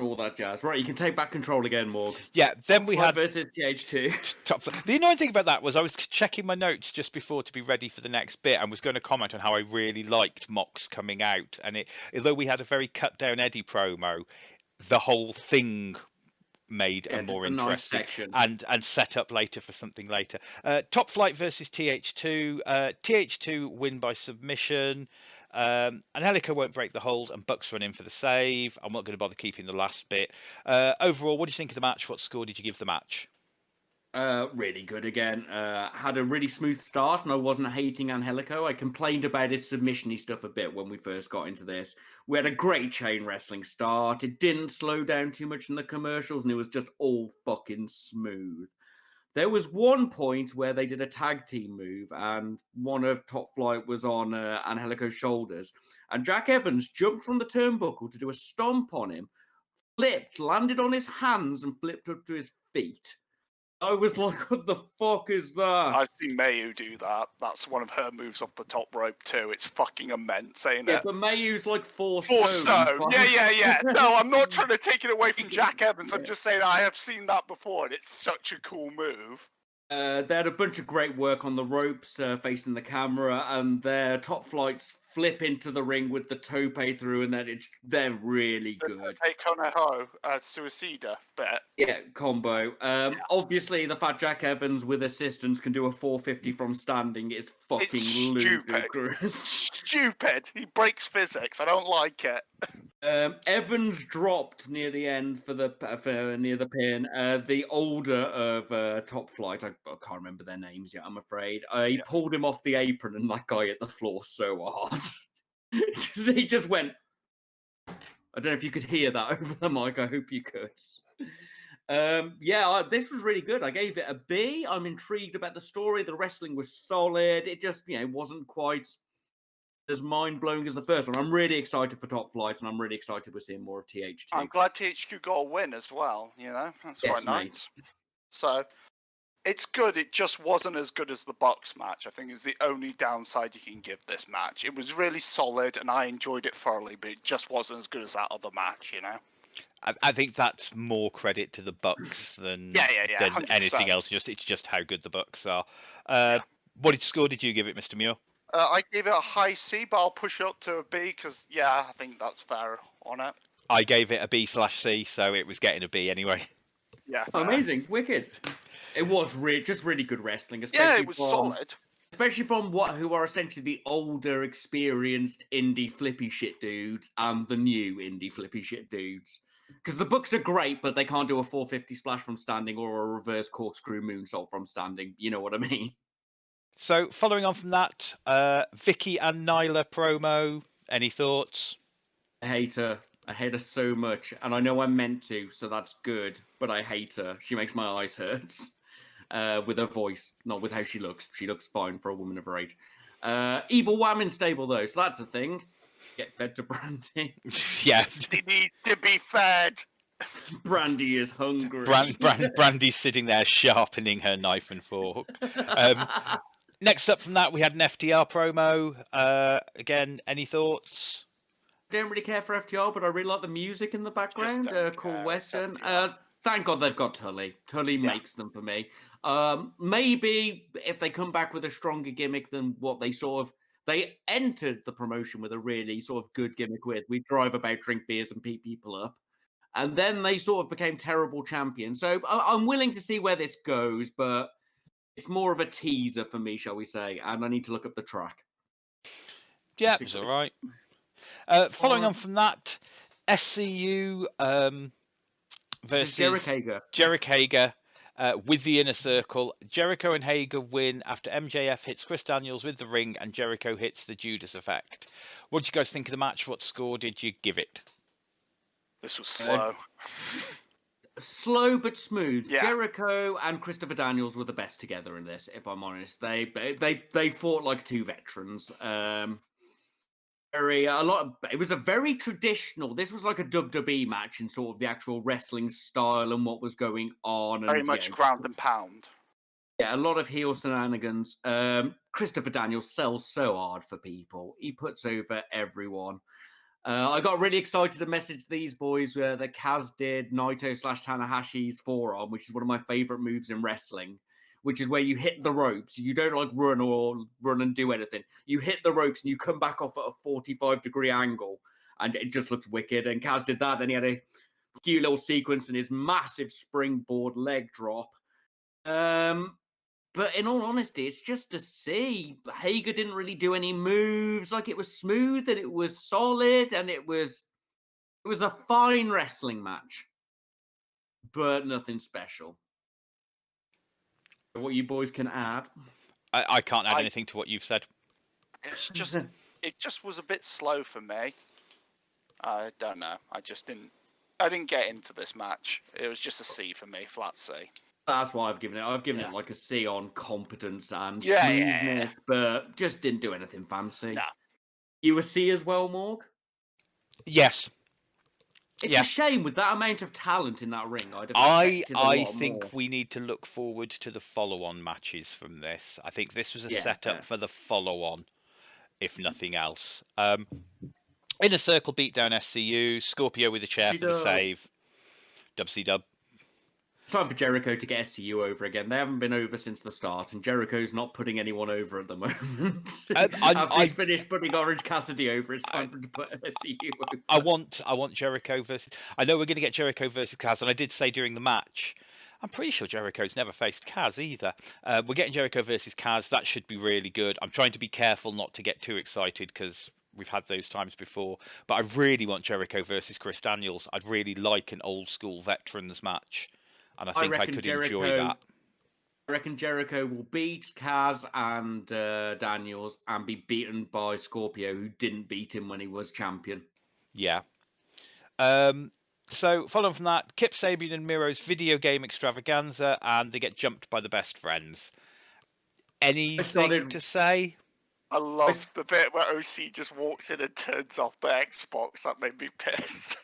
All that jazz. Right, you can take back control again, Morg.
Yeah, then we had
versus TH2.
Top Flight. The annoying thing about that was I was checking my notes just before to be ready for the next bit and was going to comment on how I really liked Mox coming out. And although we had a very cut down Eddie promo, the whole thing made a more interesting
nice
and set up later for something later. Top Flight versus TH2. TH2 win by submission. Angelico won't break the hold, and Bucks run in for the save. I'm not going to bother keeping the last bit. Overall, what do you think of the match? What score did you give the match?
Really good again. Had a really smooth start, and I wasn't hating Angelico. I complained about his submission-y stuff a bit when we first got into this. We had a great chain wrestling start. It didn't slow down too much in the commercials, and it was just all fucking smooth. There was one point where they did a tag team move, and one of Top Flight was on Angelico's shoulders, and Jack Evans jumped from the turnbuckle to do a stomp on him, flipped, landed on his hands, and flipped up to his feet. I was like, what the fuck is that?
I've seen Mayu do that. That's one of her moves off the top rope too. It's fucking immense, ain't
Yeah,
it?
but Mayu's like 4
4
stone.
stone. Yeah. No, I'm not trying to take it away from Jack Evans. I'm just saying I have seen that before, and it's such a cool move.
They had a bunch of great work on the ropes facing the camera, and their Top Flights flip into the ring with the tope through, and then they're really good.
Hey, Koneho, Suicida bit.
Yeah, combo. Obviously, the Fat Jack Evans with assistance can do a 450 from standing. Is fucking
It's stupid.
ludicrous.
Stupid. He breaks physics. I don't like it.
Evans dropped near the end for near the pin. The older of Top Flight, I can't remember their names yet, I'm afraid. He pulled him off the apron, and that guy hit the floor so hard. He just went. I don't know if you could hear that over the mic. I hope you could. This was really good. I gave it a B. I'm intrigued about the story. The wrestling was solid. It just, wasn't quite as mind-blowing as the first one. I'm really excited for Top Flight, and I'm really excited we're seeing more of THT.
I'm glad THQ got a win as well, That's quite nice.
Mate.
So, it's good. It just wasn't as good as the box match, I think, is the only downside you can give this match. It was really solid, and I enjoyed it thoroughly, but it just wasn't as good as that other match,
I think that's more credit to the Bucks than than
100%.
anything else. It's just how good the Bucks are. What score did you give it, Mr. Muir?
I gave it a high C, but I'll push it up to a B because, I think that's fair on it.
I gave it a B/C, so it was getting a B anyway.
Yeah.
Amazing. Wicked. It was just really good wrestling.
Yeah, it was solid.
Especially from who are essentially the older, experienced indie flippy shit dudes and the new indie flippy shit dudes. Because the Bucks are great, but they can't do a 450 splash from standing or a reverse corkscrew moonsault from standing. You know what I mean?
So, following on from that, Vicky and Nyla promo. Any thoughts?
I hate her. I hate her so much. And I know I'm meant to, so that's good. But I hate her. She makes my eyes hurt. With her voice, not with how she looks. She looks fine for a woman of her age. Evil Wham stable, though, so that's a thing. Get fed to Brandy.
Yeah.
They need to be fed.
Brandy is hungry.
Brandy's sitting there sharpening her knife and fork. Next up from that, we had an FTR promo. Again, any thoughts?
I don't really care for FTR, but I really like the music in the background. Cool Western. Thank God they've got Tully. Tully makes them for me. Maybe if they come back with a stronger gimmick than what they entered the promotion with a really sort of good gimmick with. We drive about, drink beers, and beat people up. And then they sort of became terrible champions. So I'm willing to see where this goes, but it's more of a teaser for me, shall we say. And I need to look up the track.
Yeah, it's all right. Following on from that, SCU versus Jericho Hager with the Inner Circle. Jericho and Hager win after MJF hits Chris Daniels with the ring and Jericho hits the Judas effect. What did you guys think of the match? What score did you give it?
This was slow.
Slow but smooth.
Yeah.
Jericho and Christopher Daniels were the best together in this, if I'm honest. They fought like two veterans. It was a very traditional. This was like a WWE match in sort of the actual wrestling style and what was going on.
Very much ground and pound.
Yeah, a lot of heel shenanigans. Christopher Daniels sells so hard for people. He puts over everyone. I got really excited to message these boys that Kaz did Naito/Tanahashi's forearm, which is one of my favorite moves in wrestling, which is where you hit the ropes. You don't like run and do anything. You hit the ropes and you come back off at a 45-degree angle, and it just looks wicked. And Kaz did that. Then he had a cute little sequence in his massive springboard leg drop. But in all honesty, it's just to see. Hager didn't really do any moves. Like, it was smooth and it was solid and it was a fine wrestling match, but nothing special. What you boys can add?
I can't add anything to what you've said.
It's just, it just was a bit slow for me. I don't know. I didn't get into this match. It was just a C for me, flat C.
That's why I've given it. I've given it like a C on competence and
Yeah,
smoothness, but just didn't do anything fancy.
Nah.
You a C as well, Morg?
Yes.
It's a shame with that amount of talent in that ring. I'd have expected a
I
lot
think
more.
we need to look forward to the follow-on matches from this. I think this was a
Yeah,
setup
fair.
for the follow-on, if nothing else. Inner Circle beat down SCU. Scorpio with a chair for the save. Dub-C-Dub.
It's time for Jericho to get SCU over again. They haven't been over since the start, and Jericho's not putting anyone over at the moment. After he's finished putting Orange Cassidy over, it's time for him to put SCU over.
I want Jericho versus... I know we're going to get Jericho versus Kaz, and I did say during the match, I'm pretty sure Jericho's never faced Kaz either. We're getting Jericho versus Kaz. That should be really good. I'm trying to be careful not to get too excited because we've had those times before. But I really want Jericho versus Chris Daniels. I'd really like an old school veterans match. And I think I could enjoy that.
I reckon Jericho will beat Kaz and Daniels and be beaten by Scorpio, who didn't beat him when he was champion.
Yeah. So, following from that, Kip Sabian and Miro's video game extravaganza, and they get jumped by the best friends. Anything to say?
I love the bit where OC just walks in and turns off the Xbox. That made me piss.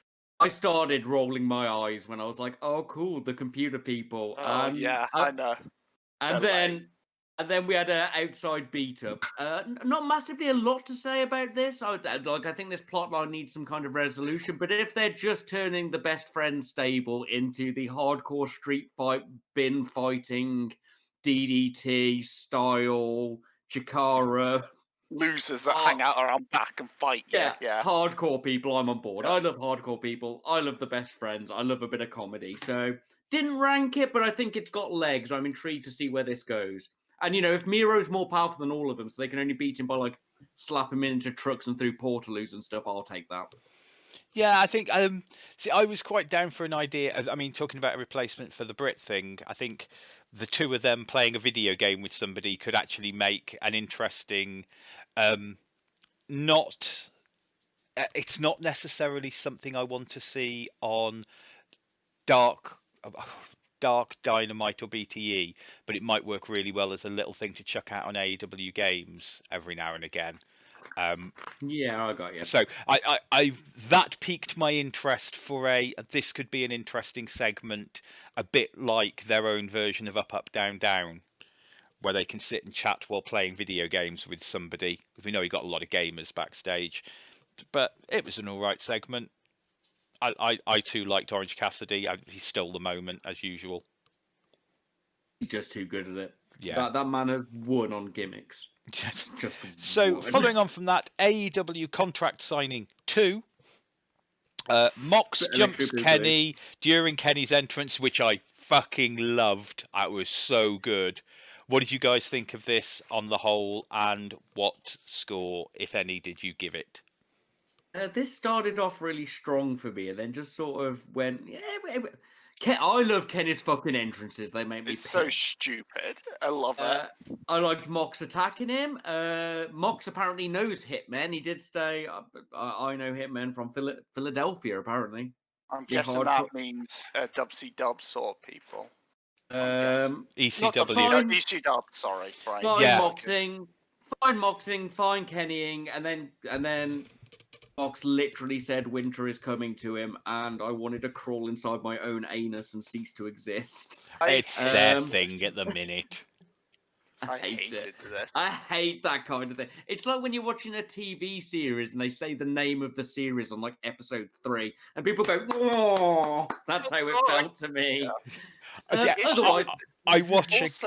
I started rolling my eyes when I was like, "Oh, cool, the computer people."
Oh yeah, I know.
And then we had an outside beat up. Not massively a lot to say about this. I think this plotline needs some kind of resolution. But if they're just turning the best friend stable into the hardcore street fight, bin fighting, DDT style, Chikara
losers that hang out around back and fight. Yeah.
Hardcore people, I'm on board. I love hardcore people. I love the best friends. I love a bit of comedy. So didn't rank it, but I think it's got legs. I'm intrigued to see where this goes. And, you know, if Miro's more powerful than all of them, so they can only beat him by, like, slap him into trucks and through portaloos and stuff, I'll take that.
Yeah, I think, see, I was quite down for an idea. I mean, talking about a replacement for the Brit thing, I think the two of them playing a video game with somebody could actually make an interesting, it's not necessarily something I want to see on Dark Dynamite or BTE, but it might work really well as a little thing to chuck out on AEW games every now and again.
Yeah, I got you.
So I that piqued my interest for this could be an interesting segment, a bit like their own version of Up Up Down Down, where they can sit and chat while playing video games with somebody. Because we know he got a lot of gamers backstage, but it was an all right segment. I too liked Orange Cassidy. He stole the moment as usual.
He's just too good at it.
Yeah,
that man has won on gimmicks.
So following on from that, AEW contract signing 2. Mox jumps Kenny during Kenny's entrance, which I fucking loved. It was so good. What did you guys think of this on the whole, and what score, if any, did you give it?
This started off really strong for me, and then just sort of went. I love Kenny's fucking entrances. They make me.
It's so stupid. I love it.
I liked Mox attacking him. Mox apparently knows Hitmen. He did say, "I know Hitmen from Philadelphia." Apparently,
I'm guessing that means Dub-C-Dub sort of people.
ECW.
ECW. Sorry. Right.
Fine moxing, fine Kennying, and then. Mox literally said winter is coming to him, and I wanted to crawl inside my own anus and cease to exist.
It's their thing at the minute.
I hated this.
I hate that kind of thing. It's like when you're watching a TV series and they say the name of the series on like episode 3, and people go, "Oh, that's how it felt to me." Otherwise,
I watch it.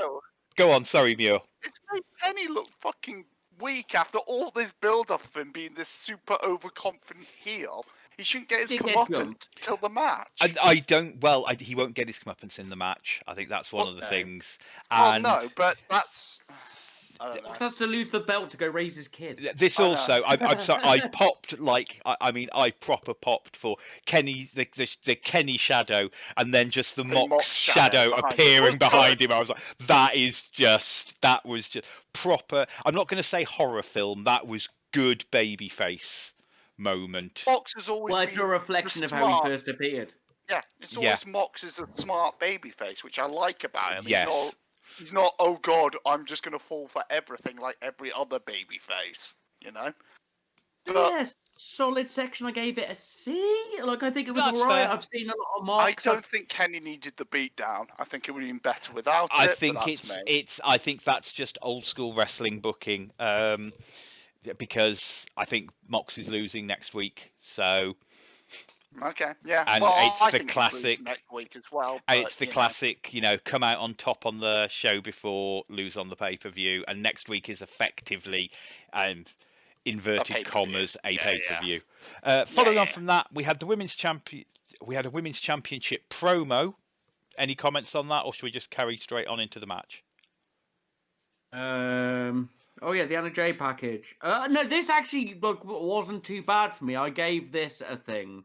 Go on, sorry, Muir.
It's made Kenny look fucking weak after all this build-up of him being this super overconfident heel. He shouldn't get his
Did get
comeuppance until the match.
I don't. Well, he won't get his comeuppance in the match. I think that's one of the
Okay.
things.
Well,
And
no, but that's. I don't know.
Fox has to lose the belt to go raise his kid.
this
I know.
also, I'm sorry, I popped like I mean, I proper popped for Kenny, the Kenny shadow, and then just the Mox
Mox shadow
shadow
behind him.
appearing
Was
behind
good.
him. I was like, that was just proper. I'm not going to say horror film. That was good babyface moment.
Mox has always
Well,
been
it's a reflection
the
of how he
smart-
first appeared.
Yeah, it's
Yeah.
always Mox is a smart babyface, which I like about him.
Yes.
He's not, oh god, I'm just going to fall for everything like every other babyface, you know? But
Yes, solid section. I gave it a C. Like, I think it was
That's
alright.
fair.
I've seen a lot of
I
marks.
don't think Kenny needed the beatdown. I think it would have been better without
I
it.
think
but that's me.
it's I think that's just old school wrestling booking. Because I think Mox is losing next week, so
Okay, yeah.
and
well,
it's
I
the
think he'll lose
classic-
next week as well.
and
But,
it's the
you know,
classic, come out on top on the show before, lose on the pay-per-view, and next week is effectively, inverted
pay-per-view.
commas, a
Yeah,
pay-per-view. Following on
yeah.
from that, we had a women's championship promo. Any comments on that, or should we just carry straight on into the match?
Oh yeah, the Anna J package. No, this actually wasn't too bad for me. I gave this a thing.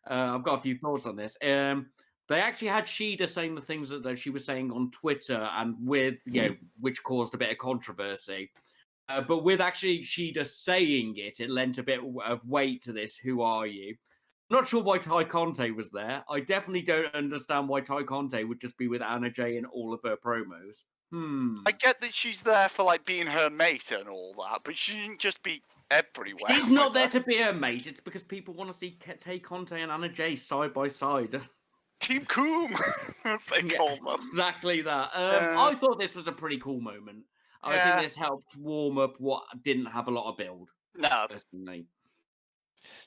I've got a few thoughts on this. They actually had Shida saying the things that she was saying on Twitter, and with which caused a bit of controversy. But with actually Shida saying it, it lent a bit of weight to this. Who are you? Not sure why Ty Conte was there. I definitely don't understand why Ty Conte would just be with Anna J in all of her promos.
I get that she's there for like being her mate and all that, but she shouldn't just be everywhere.
She's not
with
there
her.
to be her mate. It's because people want to see Tay Conte and Anna J side by side.
Team Coom, as they
Yeah,
call them.
exactly that.
Yeah.
I thought this was a pretty cool moment. I
Yeah.
think this helped warm up what didn't have a lot of build,
No,
personally.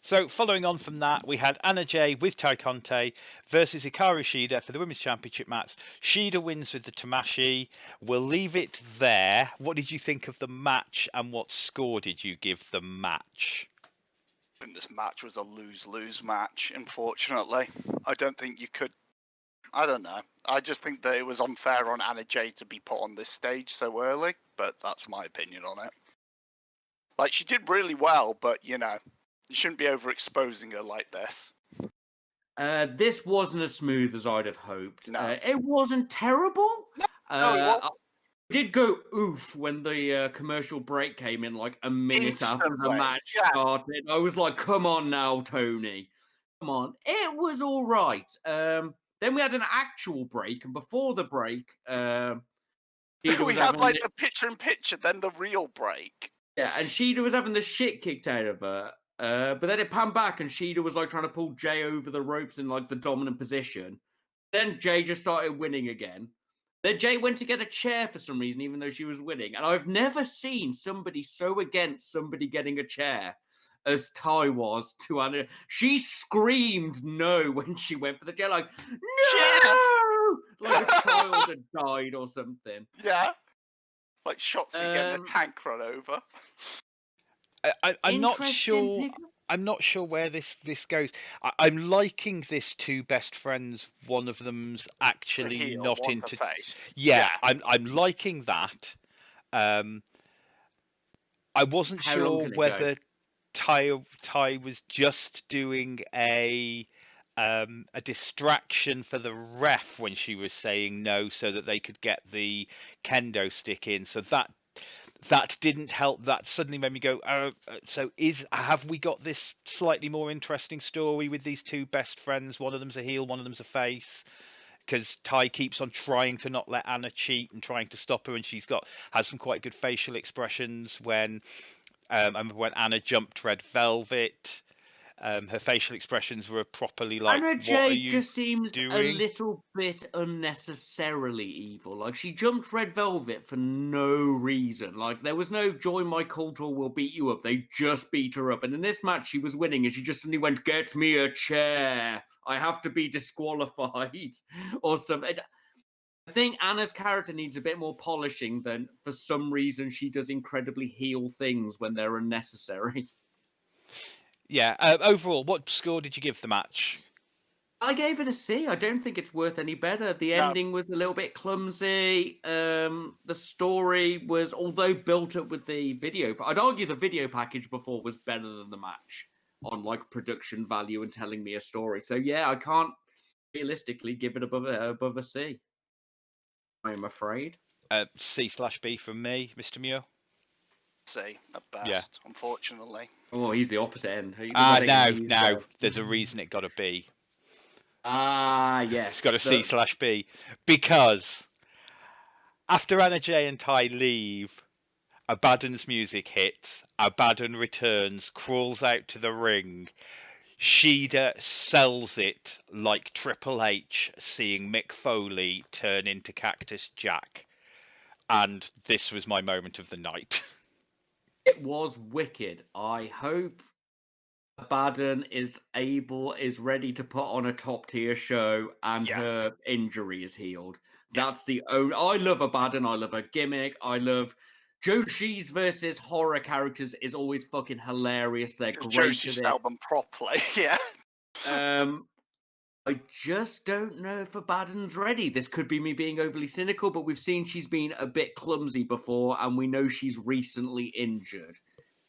So following on from that, we had Anna Jay with Tai Conte versus Hikaru Shida for the Women's Championship match. Shida wins with the Tamashi. We'll leave it there. What did you think of the match, and what score did you give the match?
I think this match was a lose-lose match, unfortunately. I don't think you could... I don't know. I just think that it was unfair on Anna Jay to be put on this stage so early, but that's my opinion on it. Like, she did really well, but, you shouldn't be overexposing her like this.
This wasn't as smooth as I'd have hoped.
No.
It wasn't terrible.
No, it wasn't.
I did go oof when the commercial break came in like a minute after the
Instantly,
match
yeah.
started. I was like, come on now, Tony. Come on. It was all right. Then we had an actual break, and before the break, Shida
We
was
had
having
like
the-
the picture-in-picture, then the real break.
yeah, and Shida was having the shit kicked out of her. But then it panned back, and Shida was like trying to pull Jay over the ropes in like the dominant position. Then Jay just started winning again. Then Jay went to get a chair for some reason, even though she was winning. And I've never seen somebody so against somebody getting a chair as Ty was to Anna. She screamed no when she went for the chair, like, no! Like a child had died or something.
Yeah. Like Shotzi getting a
Um,
tank run over.
I'm not
Interesting
sure.
pickup.
I'm not sure where this goes. I'm liking this two best friends. One of them's actually
Heel,
not
one
into.
for face.
Yeah,
Yeah.
I'm liking that. I wasn't
How long
sure
can it
whether Ty was just doing a distraction for the ref when she was saying no, so that they could get the kendo stick in. So that didn't help. That suddenly made me go, so have we got this slightly more interesting story with these two best friends? One of them's a heel, one of them's a face. Because Ty keeps on trying to not let Anna cheat and trying to stop her, and has some quite good facial expressions when I remember when Anna jumped Red Velvet. Her facial expressions were properly like,
Anna
"What are
Jay
you
just seems a
doing?"
little bit unnecessarily evil. Like, she jumped Red Velvet for no reason. Like, there was no join my cult or we'll beat you up. They just beat her up. And in this match, she was winning, and she just suddenly went, "Get me a chair. I have to be disqualified," or something. I think Anna's character needs a bit more polishing than, for some reason, she does incredibly heel things when they're unnecessary.
Yeah. Overall, what score did you give the match?
I gave it a C. I don't think it's worth any better. The ending was a little bit clumsy. The story was, although built up with the video, I'd argue the video package before was better than the match on like production value and telling me a story. So yeah, I can't realistically give it above a C. I'm afraid.
C/B from me, Mr. Muir.
C at best,
Yeah.
unfortunately.
Oh, he's the opposite end.
No. There's a reason it got a B.
Yes.
It's got a C/B because after Anna Jay and Ty leave, Abaddon's music hits. Abaddon returns, crawls out to the ring. Shida sells it like Triple H seeing Mick Foley turn into Cactus Jack. And this was my moment of the night.
It was wicked. I hope Abaddon is ready to put on a top tier show and her injury is healed. That's the only. I love Abaddon. I love her gimmick. I love Joshi's versus horror characters is always fucking hilarious. They're great.
Joshi sell them properly. Yeah.
I just don't know if Abaddon's ready. This could be me being overly cynical, but we've seen she's been a bit clumsy before, and we know she's recently injured.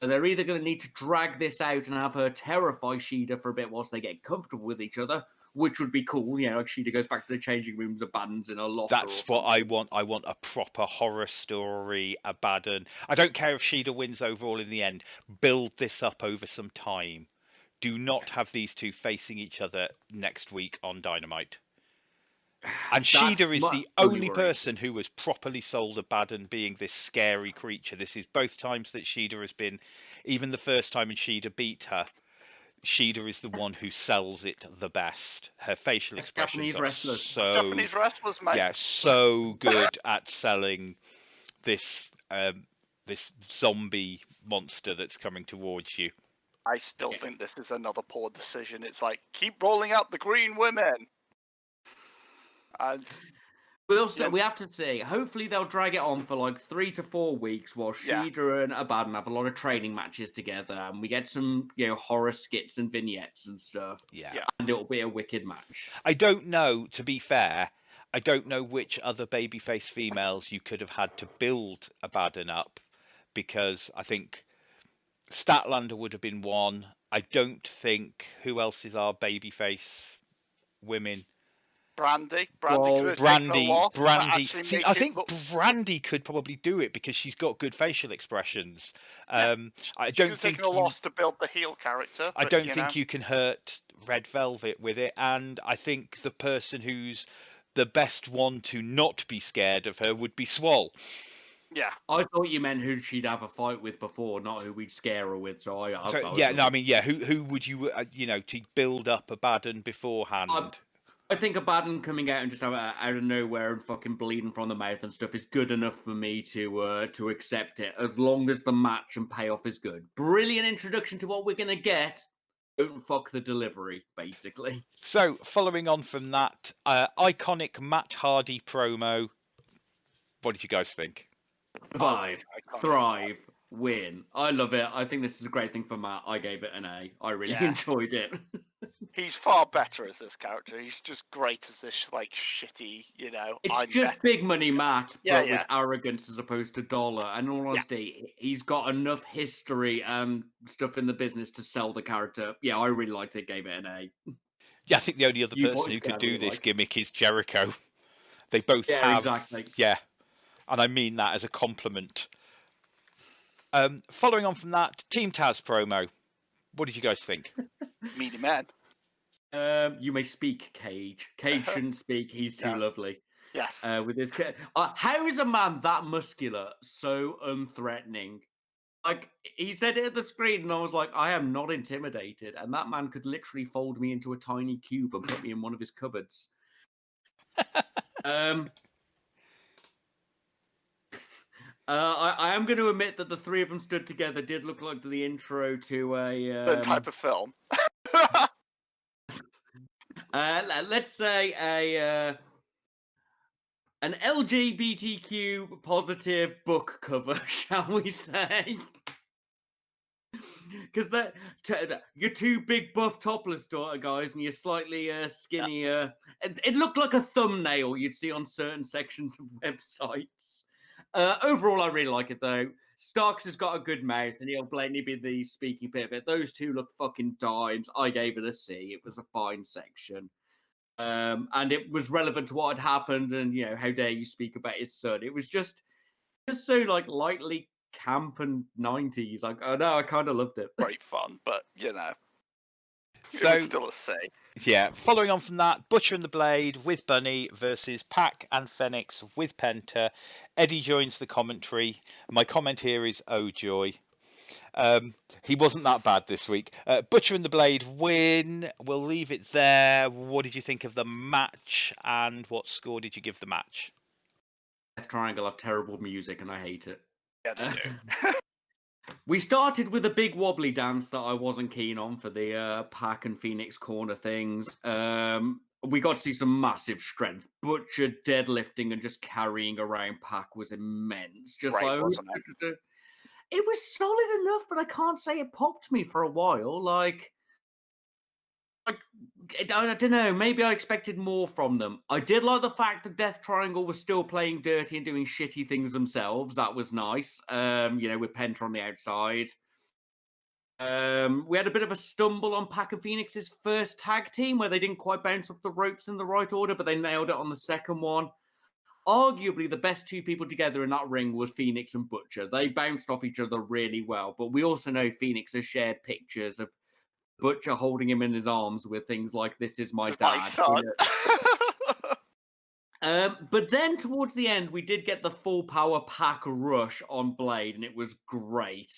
So they're either going to need to drag this out and have her terrify Shida for a bit whilst they get comfortable with each other, which would be cool. You know, like Shida goes back to the changing rooms, Abaddon's in a locker.
That's what I want. I want a proper horror story, Abaddon. I don't care if Shida wins overall in the end. Build this up over some time. Do not have these two facing each other next week on Dynamite. And Shida is the only person who has properly sold Abaddon being this scary creature. This is both times that Shida has been, even the first time when Shida beat her, Shida is the one who sells it the best. Her facial expressions are
Japanese wrestlers, mate.
Yeah, so good at selling this this zombie monster that's coming towards you.
I still think this is another poor decision. It's like, keep rolling out the green women. And
we have to see. Hopefully they'll drag it on for like 3 to 4 weeks while Shida and Abaddon have a lot of training matches together, and we get some, horror skits and vignettes and stuff.
Yeah.
And it'll be a wicked match.
I don't know, to be fair, I don't know which other babyface females you could have had to build Abaddon up, because I think Statlander would have been one. I don't think, who else is our babyface women?
Brandy.
See, I think Brandy could probably do it because she's got good facial expressions. I don't think
taking a loss to build the heel character.
I don't think you can hurt Red Velvet with it, and I think the person who's the best one to not be scared of her would be Swole.
Yeah,
I thought you meant who she'd have a fight with before, not who we'd scare her with. So
who would you, to build up Abaddon beforehand?
I think Abaddon coming out and just out of nowhere and fucking bleeding from the mouth and stuff is good enough for me to accept it, as long as the match and payoff is good. Brilliant introduction to what we're gonna get. Don't fuck the delivery, basically.
So, following on from that, iconic Matt Hardy promo. What did you guys think?
Survive, thrive, win. I love it. I think this is a great thing for Matt. I gave it an A. I really enjoyed it.
He's far better as this character. He's just great as this, like, shitty,
It's just big money Matt, but with arrogance as opposed to dollar. And in all honesty, he's got enough history and stuff in the business to sell the character. Yeah, I really liked it. Gave it an A.
Yeah, I think the only other person who could do this gimmick is Jericho. They both have.
Exactly.
Yeah. And I mean that as a compliment. Following on from that, Team Taz promo. What did you guys think?
Meaty man.
You may speak, Cage. Cage shouldn't speak. He's too lovely.
Yes.
With his how is a man that muscular so unthreatening? Like, he said it at the screen, and I was like, I am not intimidated. And that man could literally fold me into a tiny cube and put me in one of his cupboards. I am going to admit that the three of them stood together did look like the intro to a
the type of film.
Let's say an LGBTQ positive book cover, shall we say? because you're two big buff topless guys, and you're slightly skinny. It looked like a thumbnail you'd see on certain sections of websites. Overall, I really like it though. Starks has got a good mouth, and he'll blatantly be the speaking pivot. Those two look fucking dimes. I gave it a C. It was a fine section. And it was relevant to what had happened, and how dare you speak about his son. It was just so like lightly camp and 90s. I kind of loved it.
Great fun, but it
So-
was still a C.
Yeah, following on from that, Butcher and the Blade with Bunny versus Pac and Phoenix with Penta. Eddie joins the commentary. My comment here is, oh joy. He wasn't that bad this week. Butcher and the Blade win. We'll leave it there. What did you think of the match, and what score did you give the match?
Death Triangle have terrible music, and I hate it.
Yeah, they do.
We started with a big wobbly dance that I wasn't keen on for the Pac and Phoenix corner things. We got to see some massive strength. Butcher deadlifting and just carrying around Pac was immense. Just
Great, wasn't
it? It was solid enough, but I can't say it popped me for a while. Like I don't know. Maybe I expected more from them. I did like the fact that Death Triangle was still playing dirty and doing shitty things themselves. That was nice. With Penta on the outside. We had a bit of a stumble on Pac and Phoenix's first tag team where they didn't quite bounce off the ropes in the right order, but they nailed it on the second one. Arguably, the best two people together in that ring was Phoenix and Butcher. They bounced off each other really well, but we also know Phoenix has shared pictures of Butcher holding him in his arms with things like, "This is my dad."
My son.
But then towards the end, we did get the full power Pac rush on Blade, and it was great.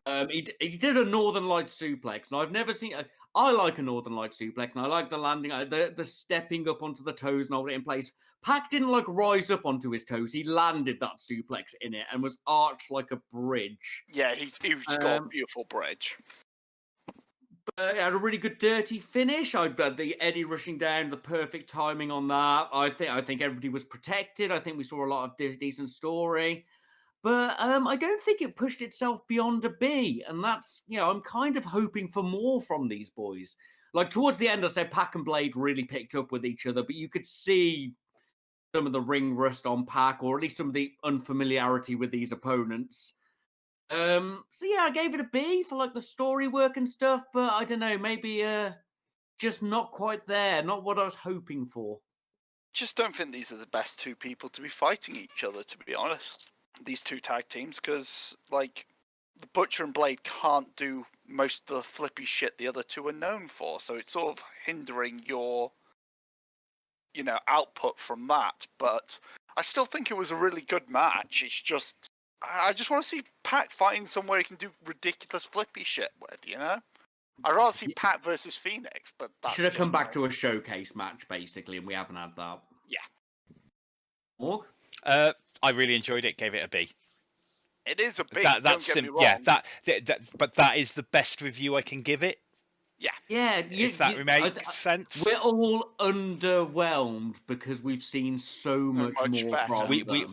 He did a Northern Light suplex, and I've never seen. I like a Northern Light suplex, and I like the landing, the stepping up onto the toes and holding it in place. Pac didn't rise up onto his toes; he landed that suplex in it and was arched like a bridge.
Yeah, he's got a beautiful bridge.
It had a really good dirty finish. The Eddie rushing down, the perfect timing on that. I think everybody was protected. I think we saw a lot of decent story. But I don't think it pushed itself beyond a B. And that's, I'm kind of hoping for more from these boys. Like towards the end, I said Pac and Blade really picked up with each other, but you could see some of the ring rust on Pac, or at least some of the unfamiliarity with these opponents. I gave it a B for the story work and stuff, but I don't know, maybe just not quite there, not what I was hoping for.
Just don't think these are the best two people to be fighting each other, to be honest. These two tag teams, because the Butcher and Blade can't do most of the flippy shit the other two are known for, so it's sort of hindering your output from that. But I still think it was a really good match. It's just I just want to see Pac fighting somewhere he can do ridiculous flippy shit with, I'd rather see Pac versus Phoenix, but that
should have come back to a showcase match, basically, and we haven't had that.
Yeah.
Morg?
I really enjoyed it. Gave it a B.
It is a B.
That's simple. Yeah, but that is the best review I can give it.
Yeah.
If that makes sense.
We're all underwhelmed because we've seen so much more
better.
from them.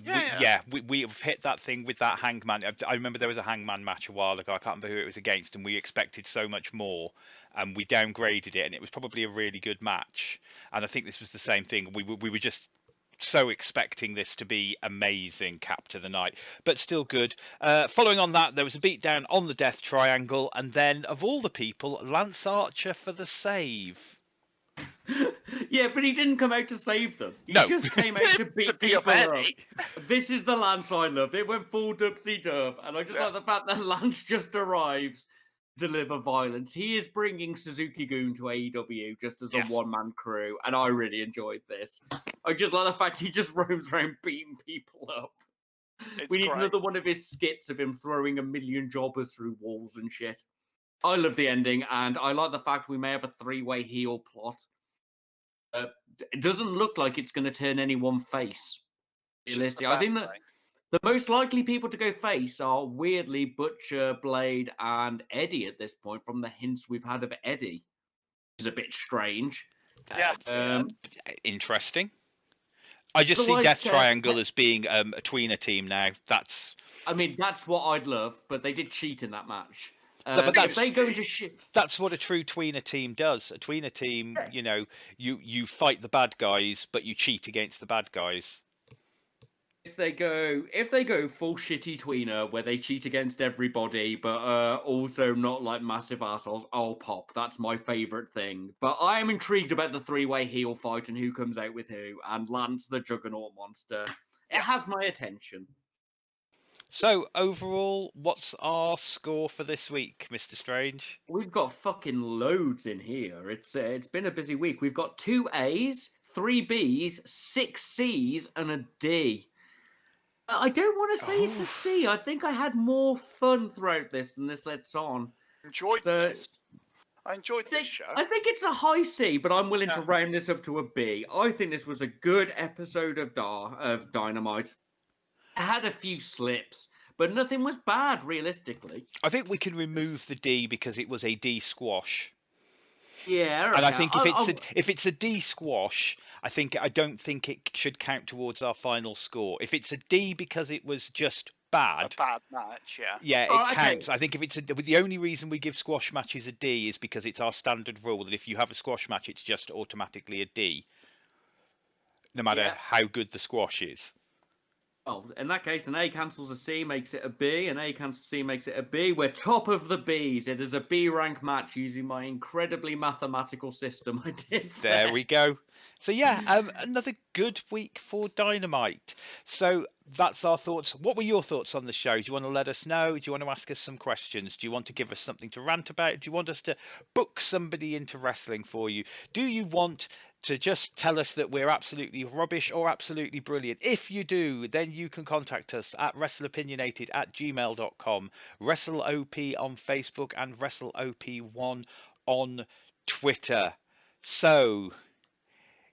We've hit that thing with that Hangman. I remember there was a Hangman match a while ago. I can't remember who it was against, and we expected so much more, and we downgraded it, and it was probably a really good match. And I think this was the same thing. We were just so expecting this to be amazing cap to the night, but still good. Following on that, there was a beatdown on the Death Triangle, and then of all the people, Lance Archer for the save.
Yeah, but he didn't come out to save them. He
No.
just came out to beat
be a
people up.
Benny.
This is the Lance I love. It went full dubsy-dub, and I just like the fact that Lance just arrives to deliver violence. He is bringing Suzuki-gun to AEW just as a one-man crew, and I really enjoyed this. I just like the fact he just roams around beating people up. We need another one of his skits of him throwing a million jobbers through walls and shit. I love the ending, and I like the fact we may have a three-way heel plot. It doesn't look like it's going to turn anyone face. Realistically, I think that the most likely people to go face are weirdly Butcher, Blade, and Eddie at this point, from the hints we've had of Eddie. Which is a bit strange.
Interesting. I just see Death Triangle as being a tweener team now. That's
what I'd love, but they did cheat in that match.
But
If they go into shit,
that's what a true tweener team does. A tweener team, you know, you fight the bad guys, but you cheat against the bad guys.
if they go full shitty tweener where they cheat against everybody, but also not like massive assholes, I'll pop. That's my favorite thing. But I am intrigued about the 3-way heel fight and who comes out with who, and Lance the Juggernaut monster. It has my attention.
So overall, what's our score for this week, Mr. Strange?
We've got fucking loads in here. It's been a busy week. We've got 2 A's, 3 B's, 6 C's, and a D. I don't want to say it's a C. I think I had more fun throughout this than this lets on.
This. I enjoyed this show.
I think it's a high C, but I'm willing to round this up to a B. I think this was a good episode of Dynamite. It had a few slips, but nothing was bad, realistically.
I think we can remove the D because it was a D squash.
Yeah, okay.
And I think if it's a D squash, I don't think it should count towards our final score. If it's a D because it was just bad,
a bad match, yeah.
Yeah, it counts. I think if it's the only reason we give squash matches a D is because it's our standard rule that if you have a squash match, it's just automatically a D, no matter how good the squash is.
Well, in that case, an A cancels a C, makes it a B. An A cancels a C, makes it a B. We're top of the Bs. It is a B rank match using my incredibly mathematical system I did.
There we go. So yeah, another good week for Dynamite. So that's our thoughts. What were your thoughts on the show? Do you want to let us know? Do you want to ask us some questions? Do you want to give us something to rant about? Do you want us to book somebody into wrestling for you? Do you want to just tell us that we're absolutely rubbish or absolutely brilliant? If you do, then you can contact us at wrestleopinionated@gmail.com, WrestleOP on Facebook, and WrestleOP1 on Twitter. So,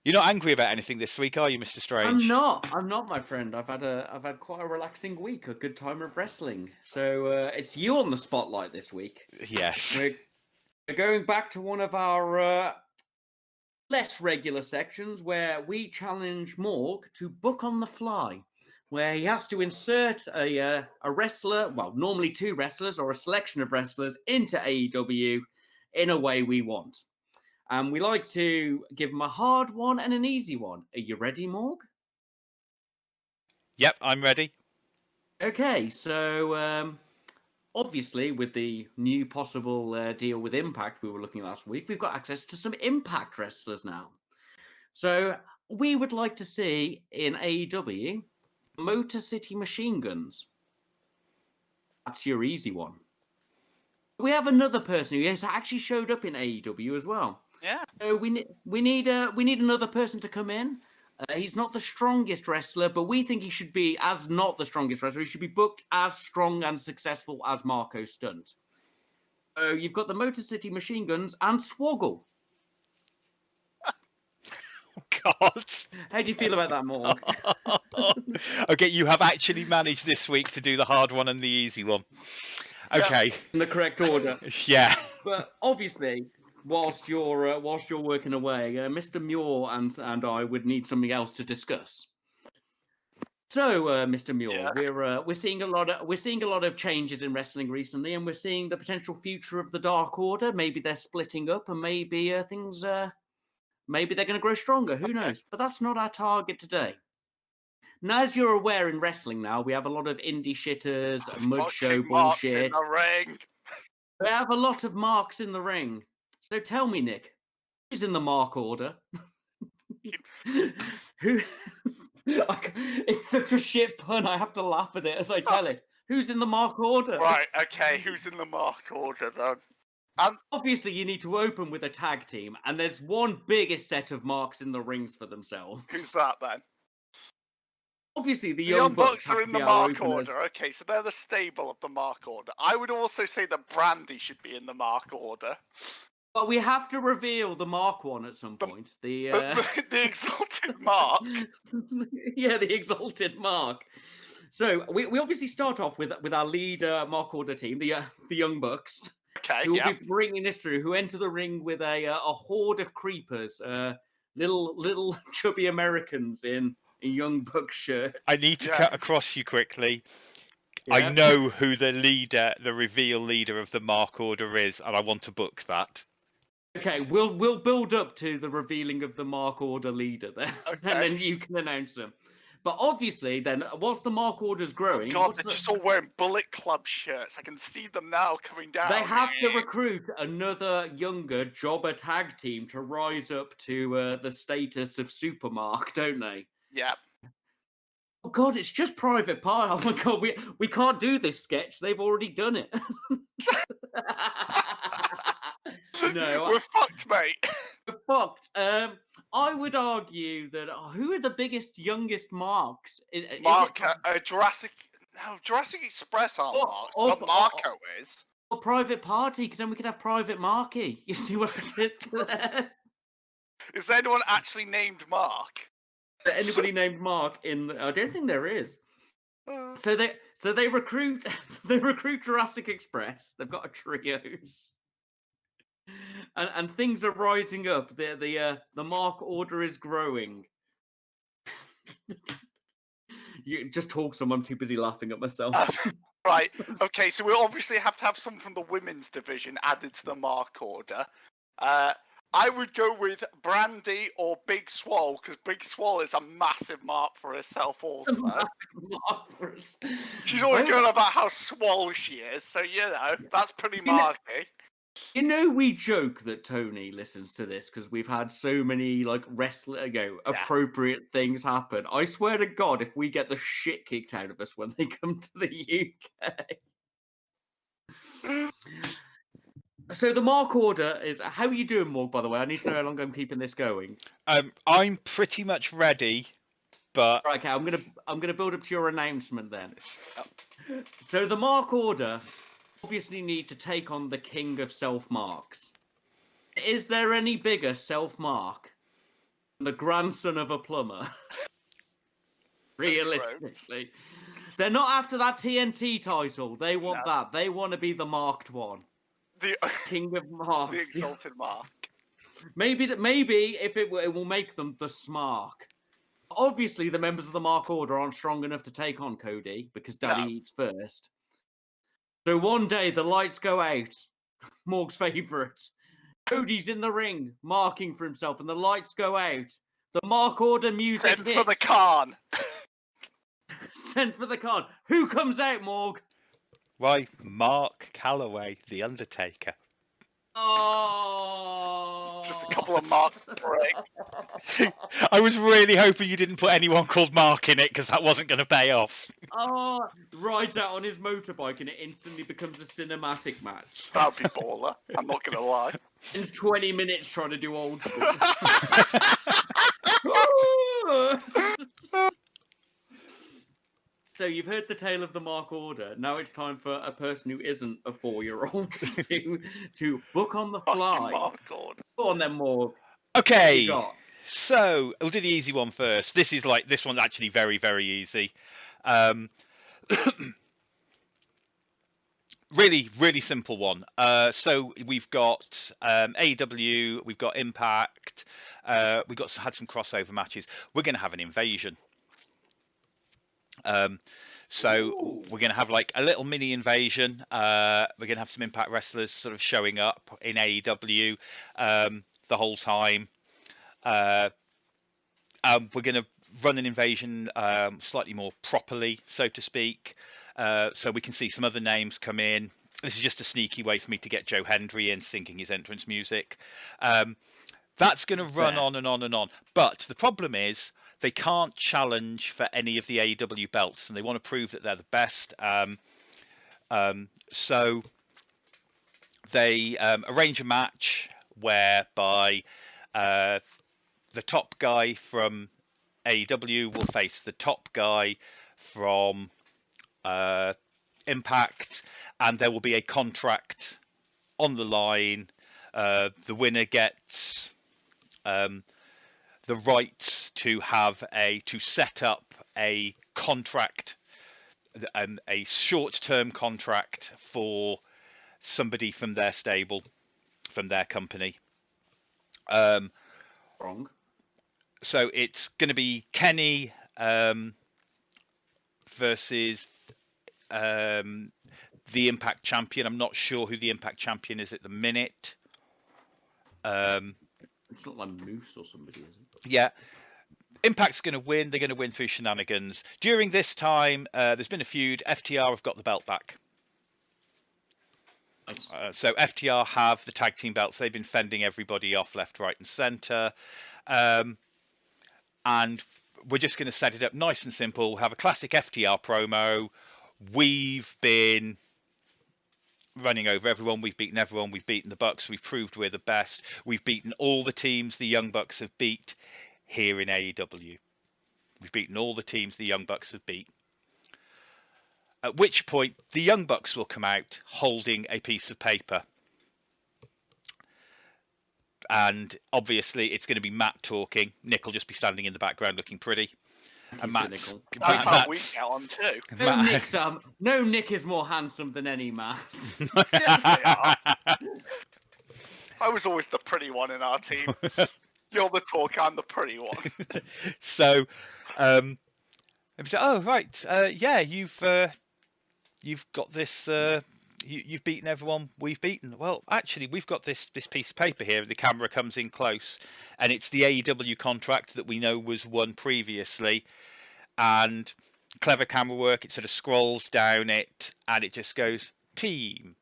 you're not angry about anything this week, are you, Mr. Strange?
I'm not, my friend. I've had quite a relaxing week, a good time of wrestling. So it's you on the spotlight this week.
Yes.
We're going back to one of our less regular sections where we challenge Morg to book on the fly, where he has to insert a wrestler, well, normally 2 wrestlers or a selection of wrestlers into AEW in a way we want. And we like to give him a hard one and an easy one. Are you ready, Morg?
Yep, I'm ready.
Okay, so obviously with the new possible deal with Impact we were looking at last week, we've got access to some Impact wrestlers now. So we would like to see in AEW Motor City Machine Guns. That's your easy one. We have another person who has actually showed up in AEW as well.
Yeah.
So we need another person to come in. He's not the strongest wrestler, but we think he should be, as not the strongest wrestler, he should be booked as strong and successful as Marco Stunt. So you've got the Motor City Machine Guns and Swoggle.
God.
How do you feel about that, Morg?
Okay, you have actually managed this week to do the hard one and the easy one. Okay.
In the correct order.
Yeah.
But obviously, whilst you're working away, Mr. Muir and I would need something else to discuss. So, Mr. Muir, we're seeing a lot of changes in wrestling recently, and we're seeing the potential future of the Dark Order. Maybe they're splitting up, and maybe maybe they're going to grow stronger. Who knows? But that's not our target today. Now, as you're aware, in wrestling now, we have a lot of indie shitters, mud show bullshit.
In the ring.
We have a lot of marks in the ring. So tell me, Nick, who's in the mark order? Who? It's such a shit pun. I have to laugh at it as I tell it. Who's in the mark order?
Right. Okay. Who's in the mark order then?
Obviously, you need to open with a tag team, and there's one biggest set of marks in the rings for themselves.
Who's that then?
Obviously, the
Young Bucks are in the mark
openers.
order. Okay, so they're the stable of the mark order. I would also say that Brandy should be in the mark order.
But we have to reveal the Mark one at some point. The
Exalted Mark.
Yeah, the Exalted Mark. So we obviously start off with our lead Mark order team, the Young Bucks.
Okay,
who will be bringing this through, who enter the ring with a horde of creepers, little chubby Americans in Young Buck shirts.
I need to cut across you quickly. I know who the reveal leader of the Mark Order is, and I want to book that.
Okay, we'll build up to the revealing of the Mark Order leader then, and then you can announce them. But obviously, then, whilst the Mark Order's growing...
Oh God, they're just all wearing Bullet Club shirts. I can see them now coming down.
They have to recruit another younger jobber tag team to rise up to the status of Supermark, don't they?
Yeah.
Oh God, it's just Private Party. Oh my God, we can't do this sketch. They've already done it. No,
we're fucked, mate.
We're fucked. I would argue that who are the biggest, youngest Marks?
Jurassic Express aren't Marks, but Marco is.
Or Private Party, because then we could have Private Marky. You see what I did there?
Is there anyone actually named Mark?
Anybody named Mark I don't think there is. So they recruit Jurassic Express. They've got a trios. And things are rising up. The Mark Order is growing. You just talk some. I'm too busy laughing at myself.
Right. Okay. So we obviously have to have someone from the women's division added to the Mark Order. I would go with Brandy or Big Swole, because Big Swole is a massive mark for herself also. She's always going about how swole she is, so that's pretty marky.
We joke that Tony listens to this because we've had so many appropriate things happen. I swear to God, if we get the shit kicked out of us when they come to the UK. So the Mark Order is... How are you doing, Morg, by the way? I need to know how long I'm keeping this going.
I'm pretty much ready, but...
Right, okay, I'm gonna build up to your announcement then. So the Mark Order obviously need to take on the king of self-marks. Is there any bigger self-mark than the grandson of a plumber? Realistically. They're not after that TNT title. They want that. They want to be the marked one.
The
king of marks.
The exalted mark.
Maybe if it will make them the Smark. Obviously, the members of the Mark Order aren't strong enough to take on Cody because Daddy eats first. So one day the lights go out. Morg's favourite. Cody's in the ring, marking for himself, and the lights go out. The Mark Order music hits.
Send for the Khan.
Send for the Khan. Who comes out, Morg?
Why, Mark Calloway, The Undertaker.
Oh!
Just a couple of Mark break.
I was really hoping you didn't put anyone called Mark in it, because that wasn't going to pay off.
Oh, rides out on his motorbike and it instantly becomes a cinematic match.
That'd be baller. I'm not going to lie.
It's 20 minutes trying to do old school. So you've heard the tale of the Mark Order. Now it's time for a person who isn't a 4-year-old to book on the fly.
Mark Order.
Go on then, Morg.
Okay. So we'll do the easy one first. This one's actually very, very easy. Really, really simple one. So we've got AEW, we've got Impact, we've had some crossover matches. We're going to have an invasion. So we're going to have like a little mini invasion. We're going to have some Impact wrestlers sort of showing up in AEW the whole time. We're going to run an invasion slightly more properly, so to speak. So we can see some other names come in. This is just a sneaky way for me to get Joe Hendry in singing his entrance music. That's going to run on and on and on. But the problem is they can't challenge for any of the AEW belts, and they want to prove that they're the best. So they arrange a match whereby the top guy from AEW will face the top guy from Impact, and there will be a contract on the line. The winner gets the rights to set up a contract, a short-term contract for somebody from their stable, from their company.
Wrong.
So it's going to be Kenny versus the Impact champion. I'm not sure who the Impact champion is at the minute.
It's not like Moose or somebody, is it?
Yeah. Impact's going to win. They're going to win through shenanigans. During this time, there's been a feud. FTR have got the belt back.
Nice.
So FTR have the tag team belts. They've been fending everybody off left, right, and centre. And we're just going to set it up nice and simple. We'll have a classic FTR promo. We've been running over everyone. We've beaten everyone. We've beaten the Bucks. We've proved we're the best. We've beaten all the teams the Young Bucks have beat here in AEW. We've beaten all the teams the Young Bucks have beat. At which point, the Young Bucks will come out holding a piece of paper. And obviously, it's going to be Matt talking. Nick will just be standing in the background looking pretty. And
That's how we get on too.
No, Nick is more handsome than any man.
Yes, they are. I was always the pretty one in our team. You're the talk, I'm the pretty one.
So, oh right, yeah, you've got this. You've beaten everyone we've beaten. Well, actually, we've got this piece of paper here. The camera comes in close, and it's the AEW contract that we know was won previously. And clever camera work. It sort of scrolls down it, and it just goes team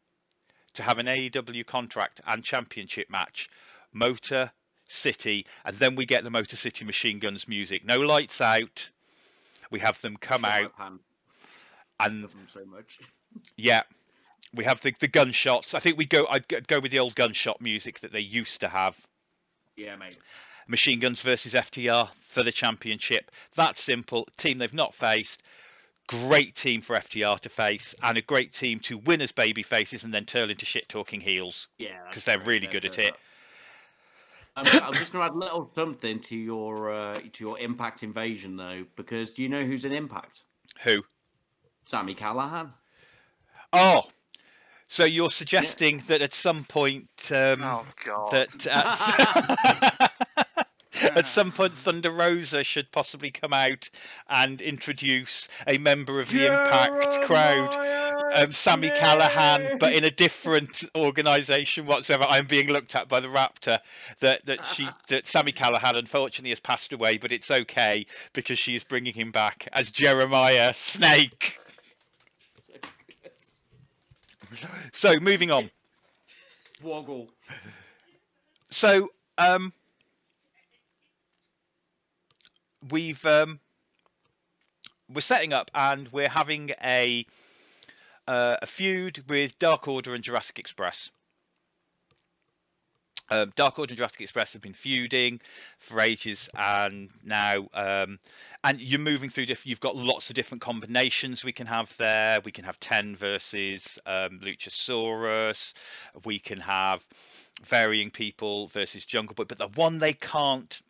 to have an AEW contract and championship match, Motor City, and then we get the Motor City Machine Guns music. No lights out. We have them come out, and
love them so much.
Yeah. We have the gunshots. I think I'd go with the old gunshot music that they used to have.
Yeah, mate.
Machine Guns versus FTR for the championship. That's simple. Team they've not faced. Great team for FTR to face, and a great team to win as baby faces and then turn into shit talking heels.
Yeah,
because they're really good at it.
I'm just going to add a little something to your Impact invasion though, because do you know who's in Impact?
Who?
Sami Callihan.
Oh. So you're suggesting that at some point,
oh God,
that at some point Thunder Rosa should possibly come out and introduce a member of the Impact crowd, Sami Callihan, but in a different organisation whatsoever. I'm being looked at by the Raptor. That Sami Callihan unfortunately has passed away, but it's okay because she is bringing him back as Jeremiah Snake. So moving on.
Woggle.
So we're setting up and we're having a feud with Dark Order and Jurassic Express. Dark Order and Jurassic Express have been feuding for ages, and now and you're moving through you've got lots of different combinations we can have there. We can have 10 versus Luchasaurus. We can have varying people versus Jungle Boy, but the one they can't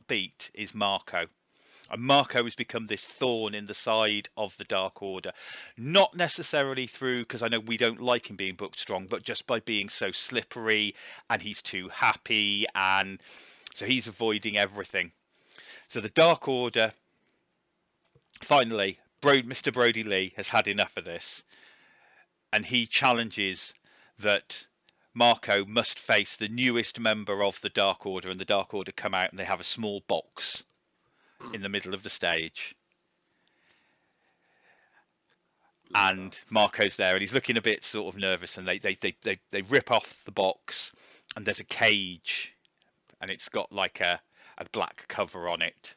beat is Marco. And Marco has become this thorn in the side of the Dark Order. Not necessarily through, because I know we don't like him being booked strong, but just by being so slippery and he's too happy, and so he's avoiding everything. So the Dark Order, finally, Mr. Brody Lee has had enough of this. And he challenges that Marco must face the newest member of the Dark Order, and the Dark Order come out and they have a small box in the middle of the stage, and Marco's there and he's looking a bit sort of nervous, and they rip off the box and there's a cage and it's got like a black cover on it,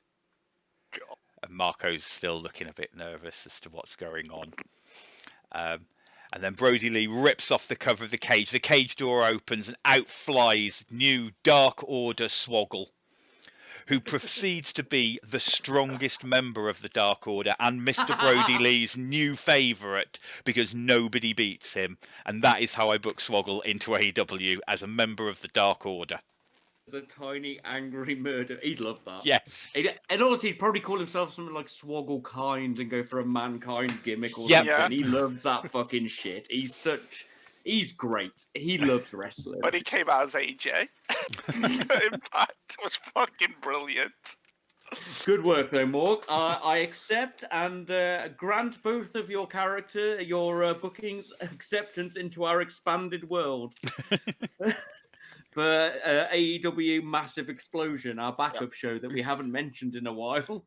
and Marco's still looking a bit nervous as to what's going on. And then Brody Lee rips off the cover of the cage door opens and out flies new Dark Order Swoggle, who proceeds to be the strongest member of the Dark Order and Mr. Brody Lee's new favourite, because nobody beats him. And that is how I book Swoggle into AEW, as a member of the Dark Order.
As a tiny, angry murderer. He'd love that.
Yes.
And honestly, he'd probably call himself something like Swoggle Kind and go for a Mankind gimmick or something. Yeah. He loves that fucking shit. He's great. He loves wrestling.
When he came out as AJ, Impact was fucking brilliant.
Good work, though, Morg. I accept and grant both of your bookings acceptance into our expanded world for AEW Massive Explosion, our backup show that we haven't mentioned in a while.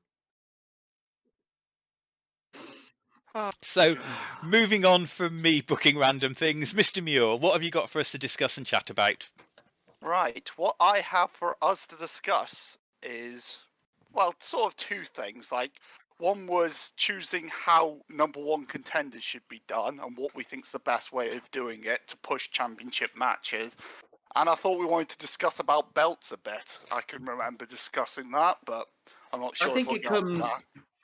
So, moving on from me booking random things, Mr. Muir, what have you got for us to discuss and chat about?
Right, what I have for us to discuss is, well, sort of two things. Like, one was choosing how number one contenders should be done and what we think's the best way of doing it to push championship matches. And I thought we wanted to discuss about belts a bit. I can remember discussing that, but I'm not sure.
I think
if
it comes.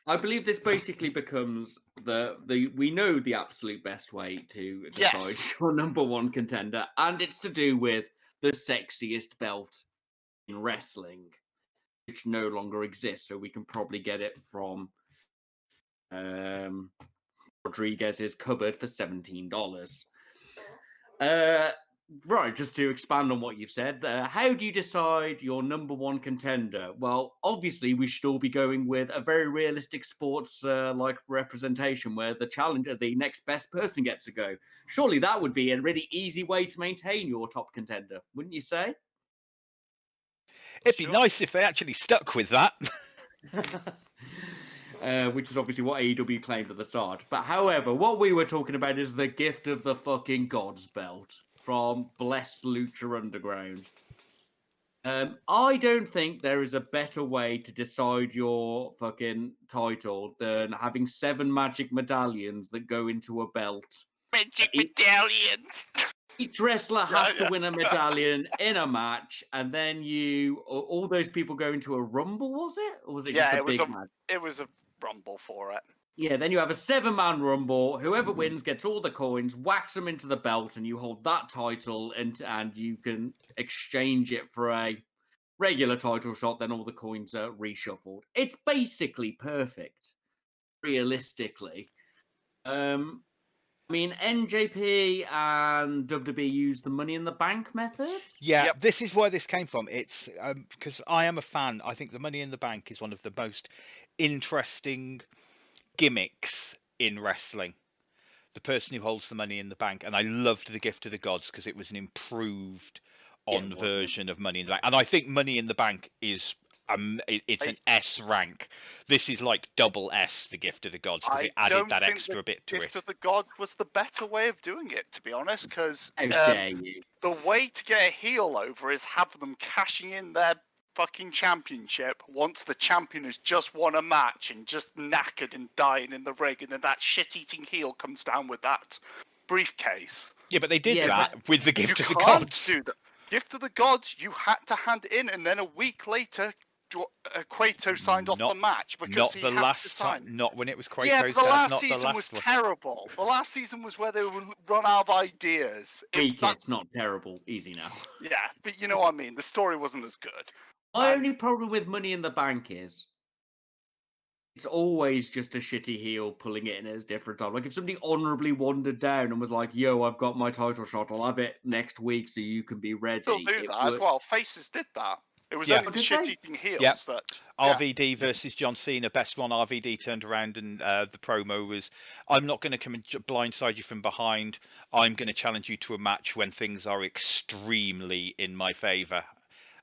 I believe this basically becomes we know the absolute best way to decide your number one contender, and it's to do with the sexiest belt in wrestling, which no longer exists. So we can probably get it from Rodriguez's cupboard for $17. Right, just to expand on what you've said, how do you decide your number one contender? Well, obviously, we should all be going with a very realistic sports like representation where the challenger, the next best person, gets to go. Surely that would be a really easy way to maintain your top contender, wouldn't you say?
It'd be nice if they actually stuck with that.
Which is obviously what AEW claimed at the start. But however, what we were talking about is the gift of the fucking gods belt from Blessed Lucha Underground. I don't think there is a better way to decide your fucking title than having 7 magic medallions that go into a belt.
Magic medallions!
Each wrestler has to win a medallion in a match, and then all those people go into a rumble, was it? Or was it just a big match?
It was a rumble for it.
Yeah, then you have a 7-man rumble. Whoever wins gets all the coins, whacks them into the belt, and you hold that title, and you can exchange it for a regular title shot. Then all the coins are reshuffled. It's basically perfect, realistically. I mean, NJP and WWE use the Money in the Bank method.
Yeah, This is where this came from. It's because I am a fan. I think the Money in the Bank is one of the most interesting gimmicks in wrestling. The person who holds the Money in the Bank, and I loved the Gift of the Gods because it was an improved version of Money in the Bank, and I think Money in the Bank is it's an S rank. This is like double S, the Gift of the Gods, because it added that extra bit to it.
Gift of the God was the better way of doing it, to be honest, because
the
way to get a heel over is have them cashing in their fucking championship once the champion has just won a match and just knackered and dying in the ring, and then that shit-eating heel comes down with that briefcase.
Yeah, but they did that with the Gift of the
You
Gods.
can't do that. Gift of the Gods, you had to hand it in, and then a week later, Cueto signed off the match because
not
he
the
had
last
to sign.
time. Not when it was Cueto's.
Yeah, but the last
not
season
the last
was
one.
terrible. The last season was where they would run out of ideas.
It's not terrible. Easy now.
Yeah, but you know what I mean. The story wasn't as good.
My only problem with Money in the Bank is it's always just a shitty heel pulling it in at a different time. Like if somebody honorably wandered down and was like, "Yo, I've got my title shot. I'll have it next week, so you can be ready."
Still do that as well. Faces did that. It was only the shit-eating heels that...
RVD versus John Cena, best one. RVD turned around and the promo was, I'm not going to come and blindside you from behind. I'm going to challenge you to a match when things are extremely in my favour.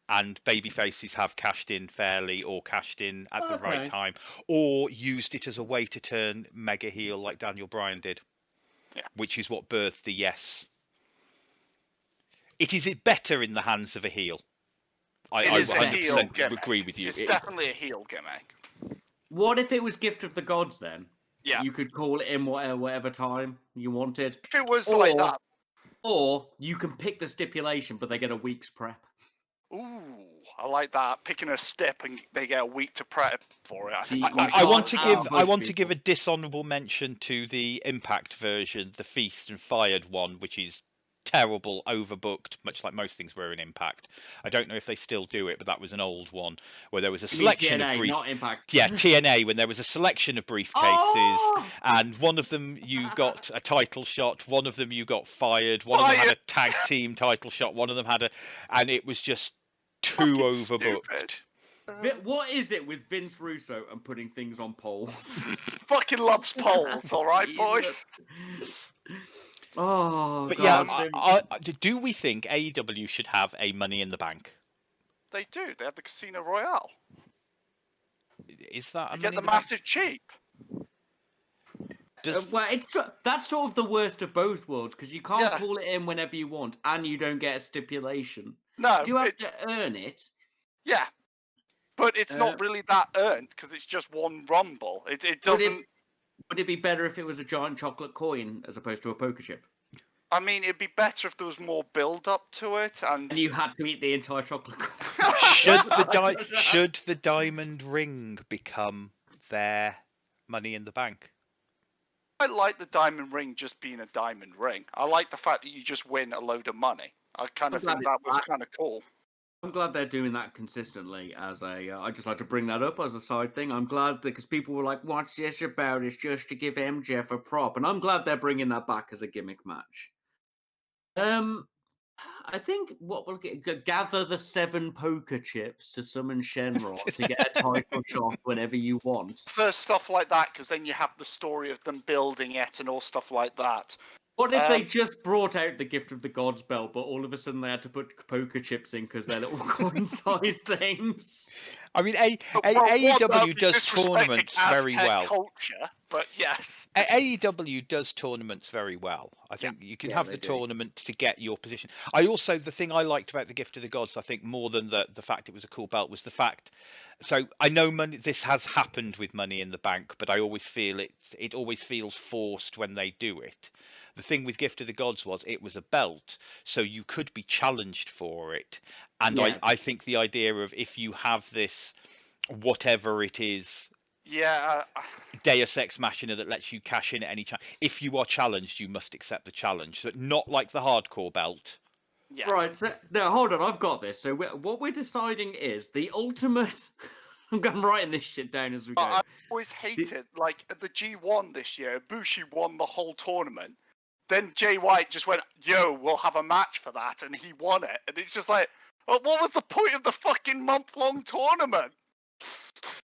And baby faces have cashed in fairly or cashed in at the right time or used it as a way to turn mega heel like Daniel Bryan did, which is what birthed the yes. It is better in the hands of a heel. I 100% agree with you.
It's definitely a heel gimmick.
What if it was Gift of the Gods then?
Yeah.
You could call it in whatever time you wanted.
If it was like that.
Or you can pick the stipulation, but they get a week's prep.
Ooh, I like that. Picking a step and they get a week to prep for it.
I want to give a dishonourable mention to the Impact version, the Feast and Fired one, which is terrible, overbooked, much like most things were in Impact. I don't know if they still do it, but that was an old one where there was a selection of briefcases.
Not Impact.
Yeah, TNA, when there was a selection of briefcases, and one of them you got a title shot, one of them you got fired, one of them had a tag team title shot, one of them had and it was just too overbooked.
Stupid.
What is it with Vince Russo and putting things on polls?
Fucking loves polls, all right, boys.
Oh,
But
God.
do we think AEW should have a Money in the Bank?
They do. They have the Casino Royale.
Is that a
You
Money
get
in
the
the Bank?
massive cheap.
Well, that's sort of the worst of both worlds, because you can't
Yeah.
call it in whenever you want, and you don't get a stipulation.
No.
You do have to earn it.
Yeah. But it's not really that earned, because it's just one rumble. It doesn't...
Would it be better if it was a giant chocolate coin as opposed to a poker chip?
I mean, it'd be better if there was more build-up to it, and
you had to eat the entire chocolate coin.
Should the diamond ring become their Money in the Bank?
I like the diamond ring just being a diamond ring. I like the fact that you just win a load of money. I kind of think that was kind of cool.
I'm glad they're doing that consistently. I just like to bring that up as a side thing. I'm glad because people were like, "What's this about? It's just to give MJF a prop," and I'm glad they're bringing that back as a gimmick match. I think what we'll gather the 7 poker chips to summon Shenron to get a title shot whenever you want.
First stuff like that, because then you have the story of them building it and all stuff like that.
What if they just brought out the Gift of the Gods belt, but all of a sudden they had to put poker chips in because they're little coin-sized things?
I mean, AEW does tournaments very well.
Culture, but yes,
AEW does tournaments very well. I think you can have the tournament to get your position. The thing I liked about the Gift of the Gods, I think more than the fact it was a cool belt, was the fact. So I know this has happened with Money in the Bank, but I always feel it always feels forced when they do it. The thing with Gift of the Gods was it was a belt, so you could be challenged for it. And I think the idea of if you have this, whatever it is, Deus Ex Machina that lets you cash in at any time. If you are challenged, you must accept the challenge. So not like the hardcore belt.
Yeah.
Right. So now, hold on. I've got this. So what we're deciding is the ultimate. I'm writing this shit down as we go.
I always hated, like, at the G1 this year, Bushi won the whole tournament. Then Jay White just went, "Yo, we'll have a match for that," and he won it. And it's just like, well, what was the point of the fucking month-long tournament?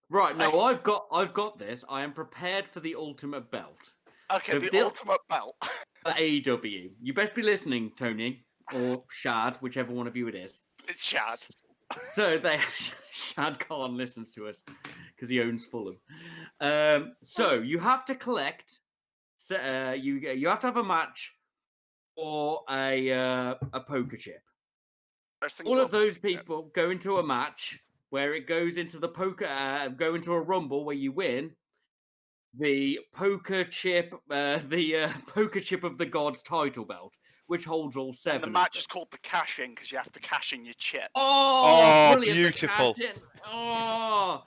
Right, now I've got this. I am prepared for the ultimate belt.
Okay, so the ultimate belt.
For AEW. You best be listening, Tony, or Shad, whichever one of you it is.
It's Shad.
So Shad Khan listens to us because he owns Fulham. So you have to collect. You have to have a match or a poker chip. All of those people go into a match where it goes into the go into a rumble where you win the poker chip, poker chip of the Gods title belt, which holds all 7.
And the match is called the cash in because you have to cash in your chip.
Oh,
beautiful!
Oh,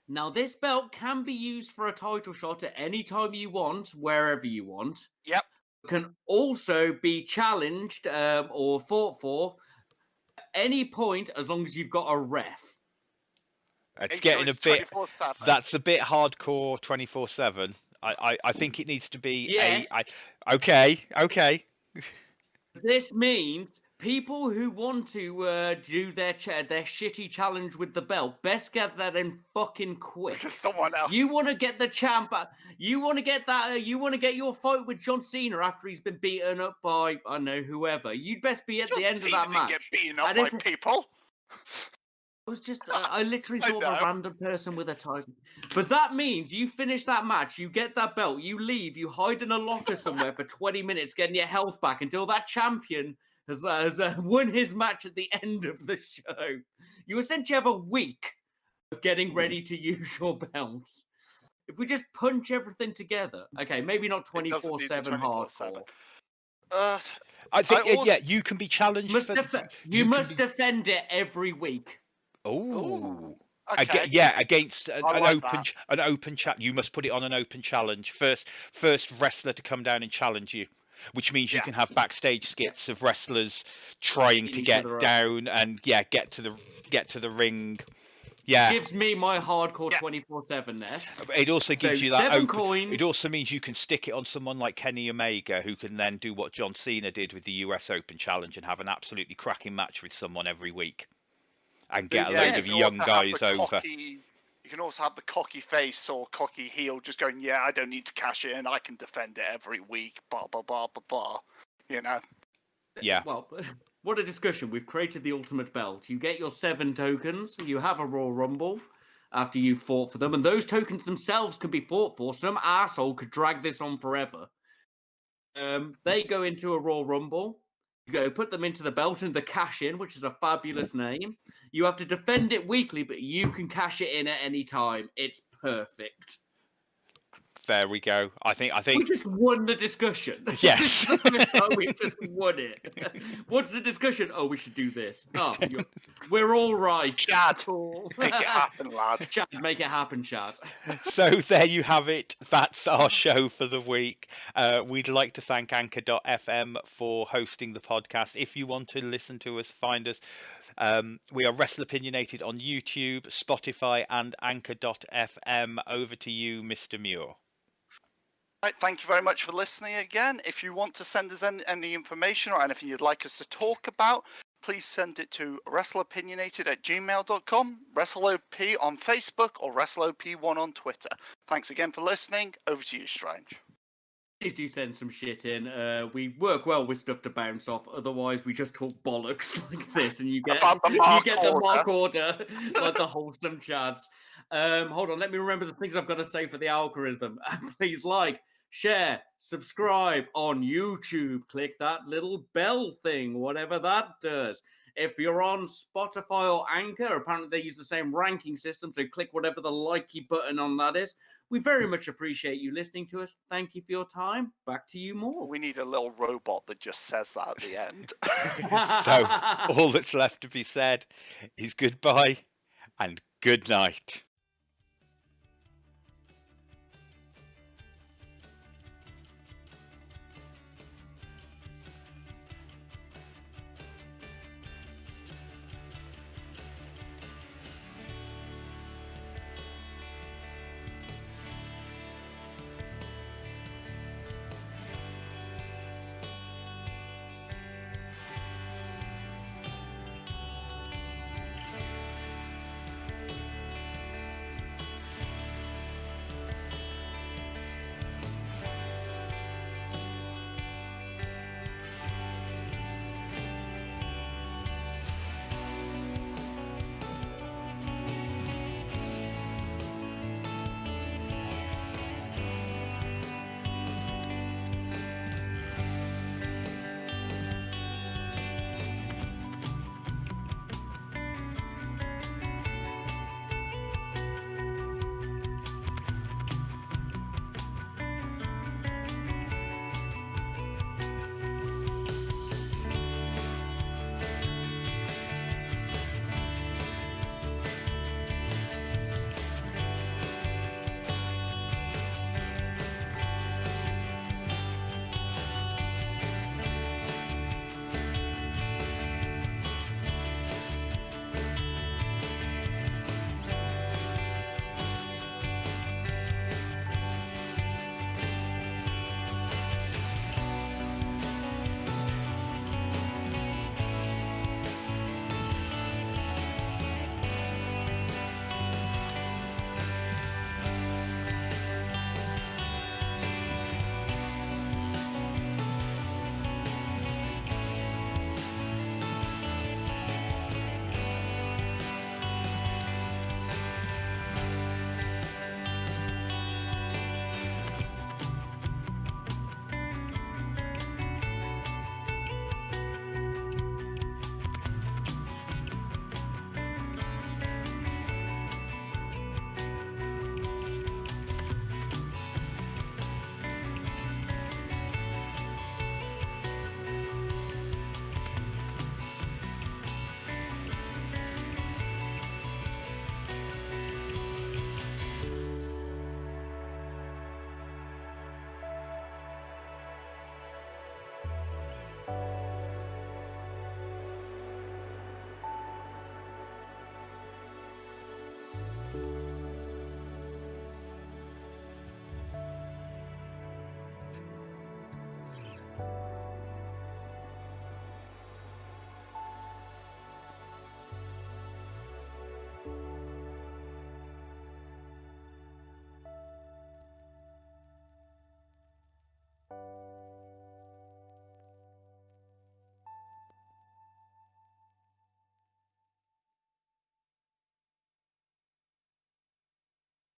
now this belt can be used for a title shot at any time you want, wherever you want.
Yep.
Can also be challenged or fought for at any point as long as you've got a ref.
It's getting a bit. That's a bit hardcore. 24/7. I think it needs to be.
Yes.
Okay.
This means people who want to do their shitty challenge with the belt best get that in fucking quick.
Someone else.
You want to get the champ. You want to get that. You want to get your fight with John Cena after he's been beaten up by I don't know whoever. You'd best be at the end of that match.
Get beaten up by people.
It was just, I literally thought of a random person with a title. But that means you finish that match, you get that belt, you leave, you hide in a locker somewhere for 20 minutes getting your health back until that champion has won his match at the end of the show. You essentially have a week of getting ready to use your belts. If we just punch everything together, okay, maybe not 24/7 hardcore.
I think, you can be challenged.
You must defend it every week.
Oh,
okay.
Against an open chat. You must put it on an open challenge. First wrestler to come down and challenge you, which means you can have backstage skits of wrestlers trying to get down and get to the ring. Yeah,
gives me my hardcore 24/7-ness.
It also gives you that
7 coins.
It also means you can stick it on someone like Kenny Omega, who can then do what John Cena did with the US Open Challenge and have an absolutely cracking match with someone every week. and get a
Yeah,
load
you
of
can
young
also have
guys
the
over.
cocky- You can also have the cocky face or cocky heel just going, yeah, I don't need to cash in. I can defend it every week. Blah, blah, blah, blah, blah. You know?
Yeah.
Well, what a discussion. We've created the ultimate belt. You get your 7 tokens. You have a Royal Rumble after you've fought for them. And those tokens themselves can be fought for. Some arsehole could drag this on forever. They go into a Royal Rumble. You go put them into the belt and the cash in, which is a fabulous name. You have to defend it weekly, but you can cash it in at any time. It's perfect.
There we go. I
We
think
just won the discussion.
Yes.
We just won it. What's the discussion? Oh, we should do this. Oh, we're all right.
Chad,
Cool.
make it happen, lad.
Chad, make it happen, Chad.
so. There you have it. That's our show for the week. We'd like to thank Anchor.fm for hosting the podcast. If you want to listen to us, find us. We are Wrestleopinionated on YouTube, Spotify, and Anchor.fm. Over to you, Mr. Muir.
Right, thank you very much for listening again. If you want to send us any information or anything you'd like us to talk about, please send it to wrestleopinionated@gmail.com, WrestleOP on Facebook, or WrestleOP1 on Twitter. Thanks again for listening. Over to you, Strange.
Please do send some shit in. We work well with stuff to bounce off. Otherwise, we just talk bollocks like this, and you get
About the
mark order like the wholesome Chads. Hold on, let me remember the things I've got to say for the algorithm. Please like, share, subscribe on YouTube. Click that little bell thing, whatever that does. If you're on Spotify or Anchor, apparently they use the same ranking system, so click whatever the likey button on that is. We very much appreciate you listening to us. Thank you for your time. Back to you, Morg.
We need a little robot that just says that at the end.
So all that's left to be said is goodbye and good night.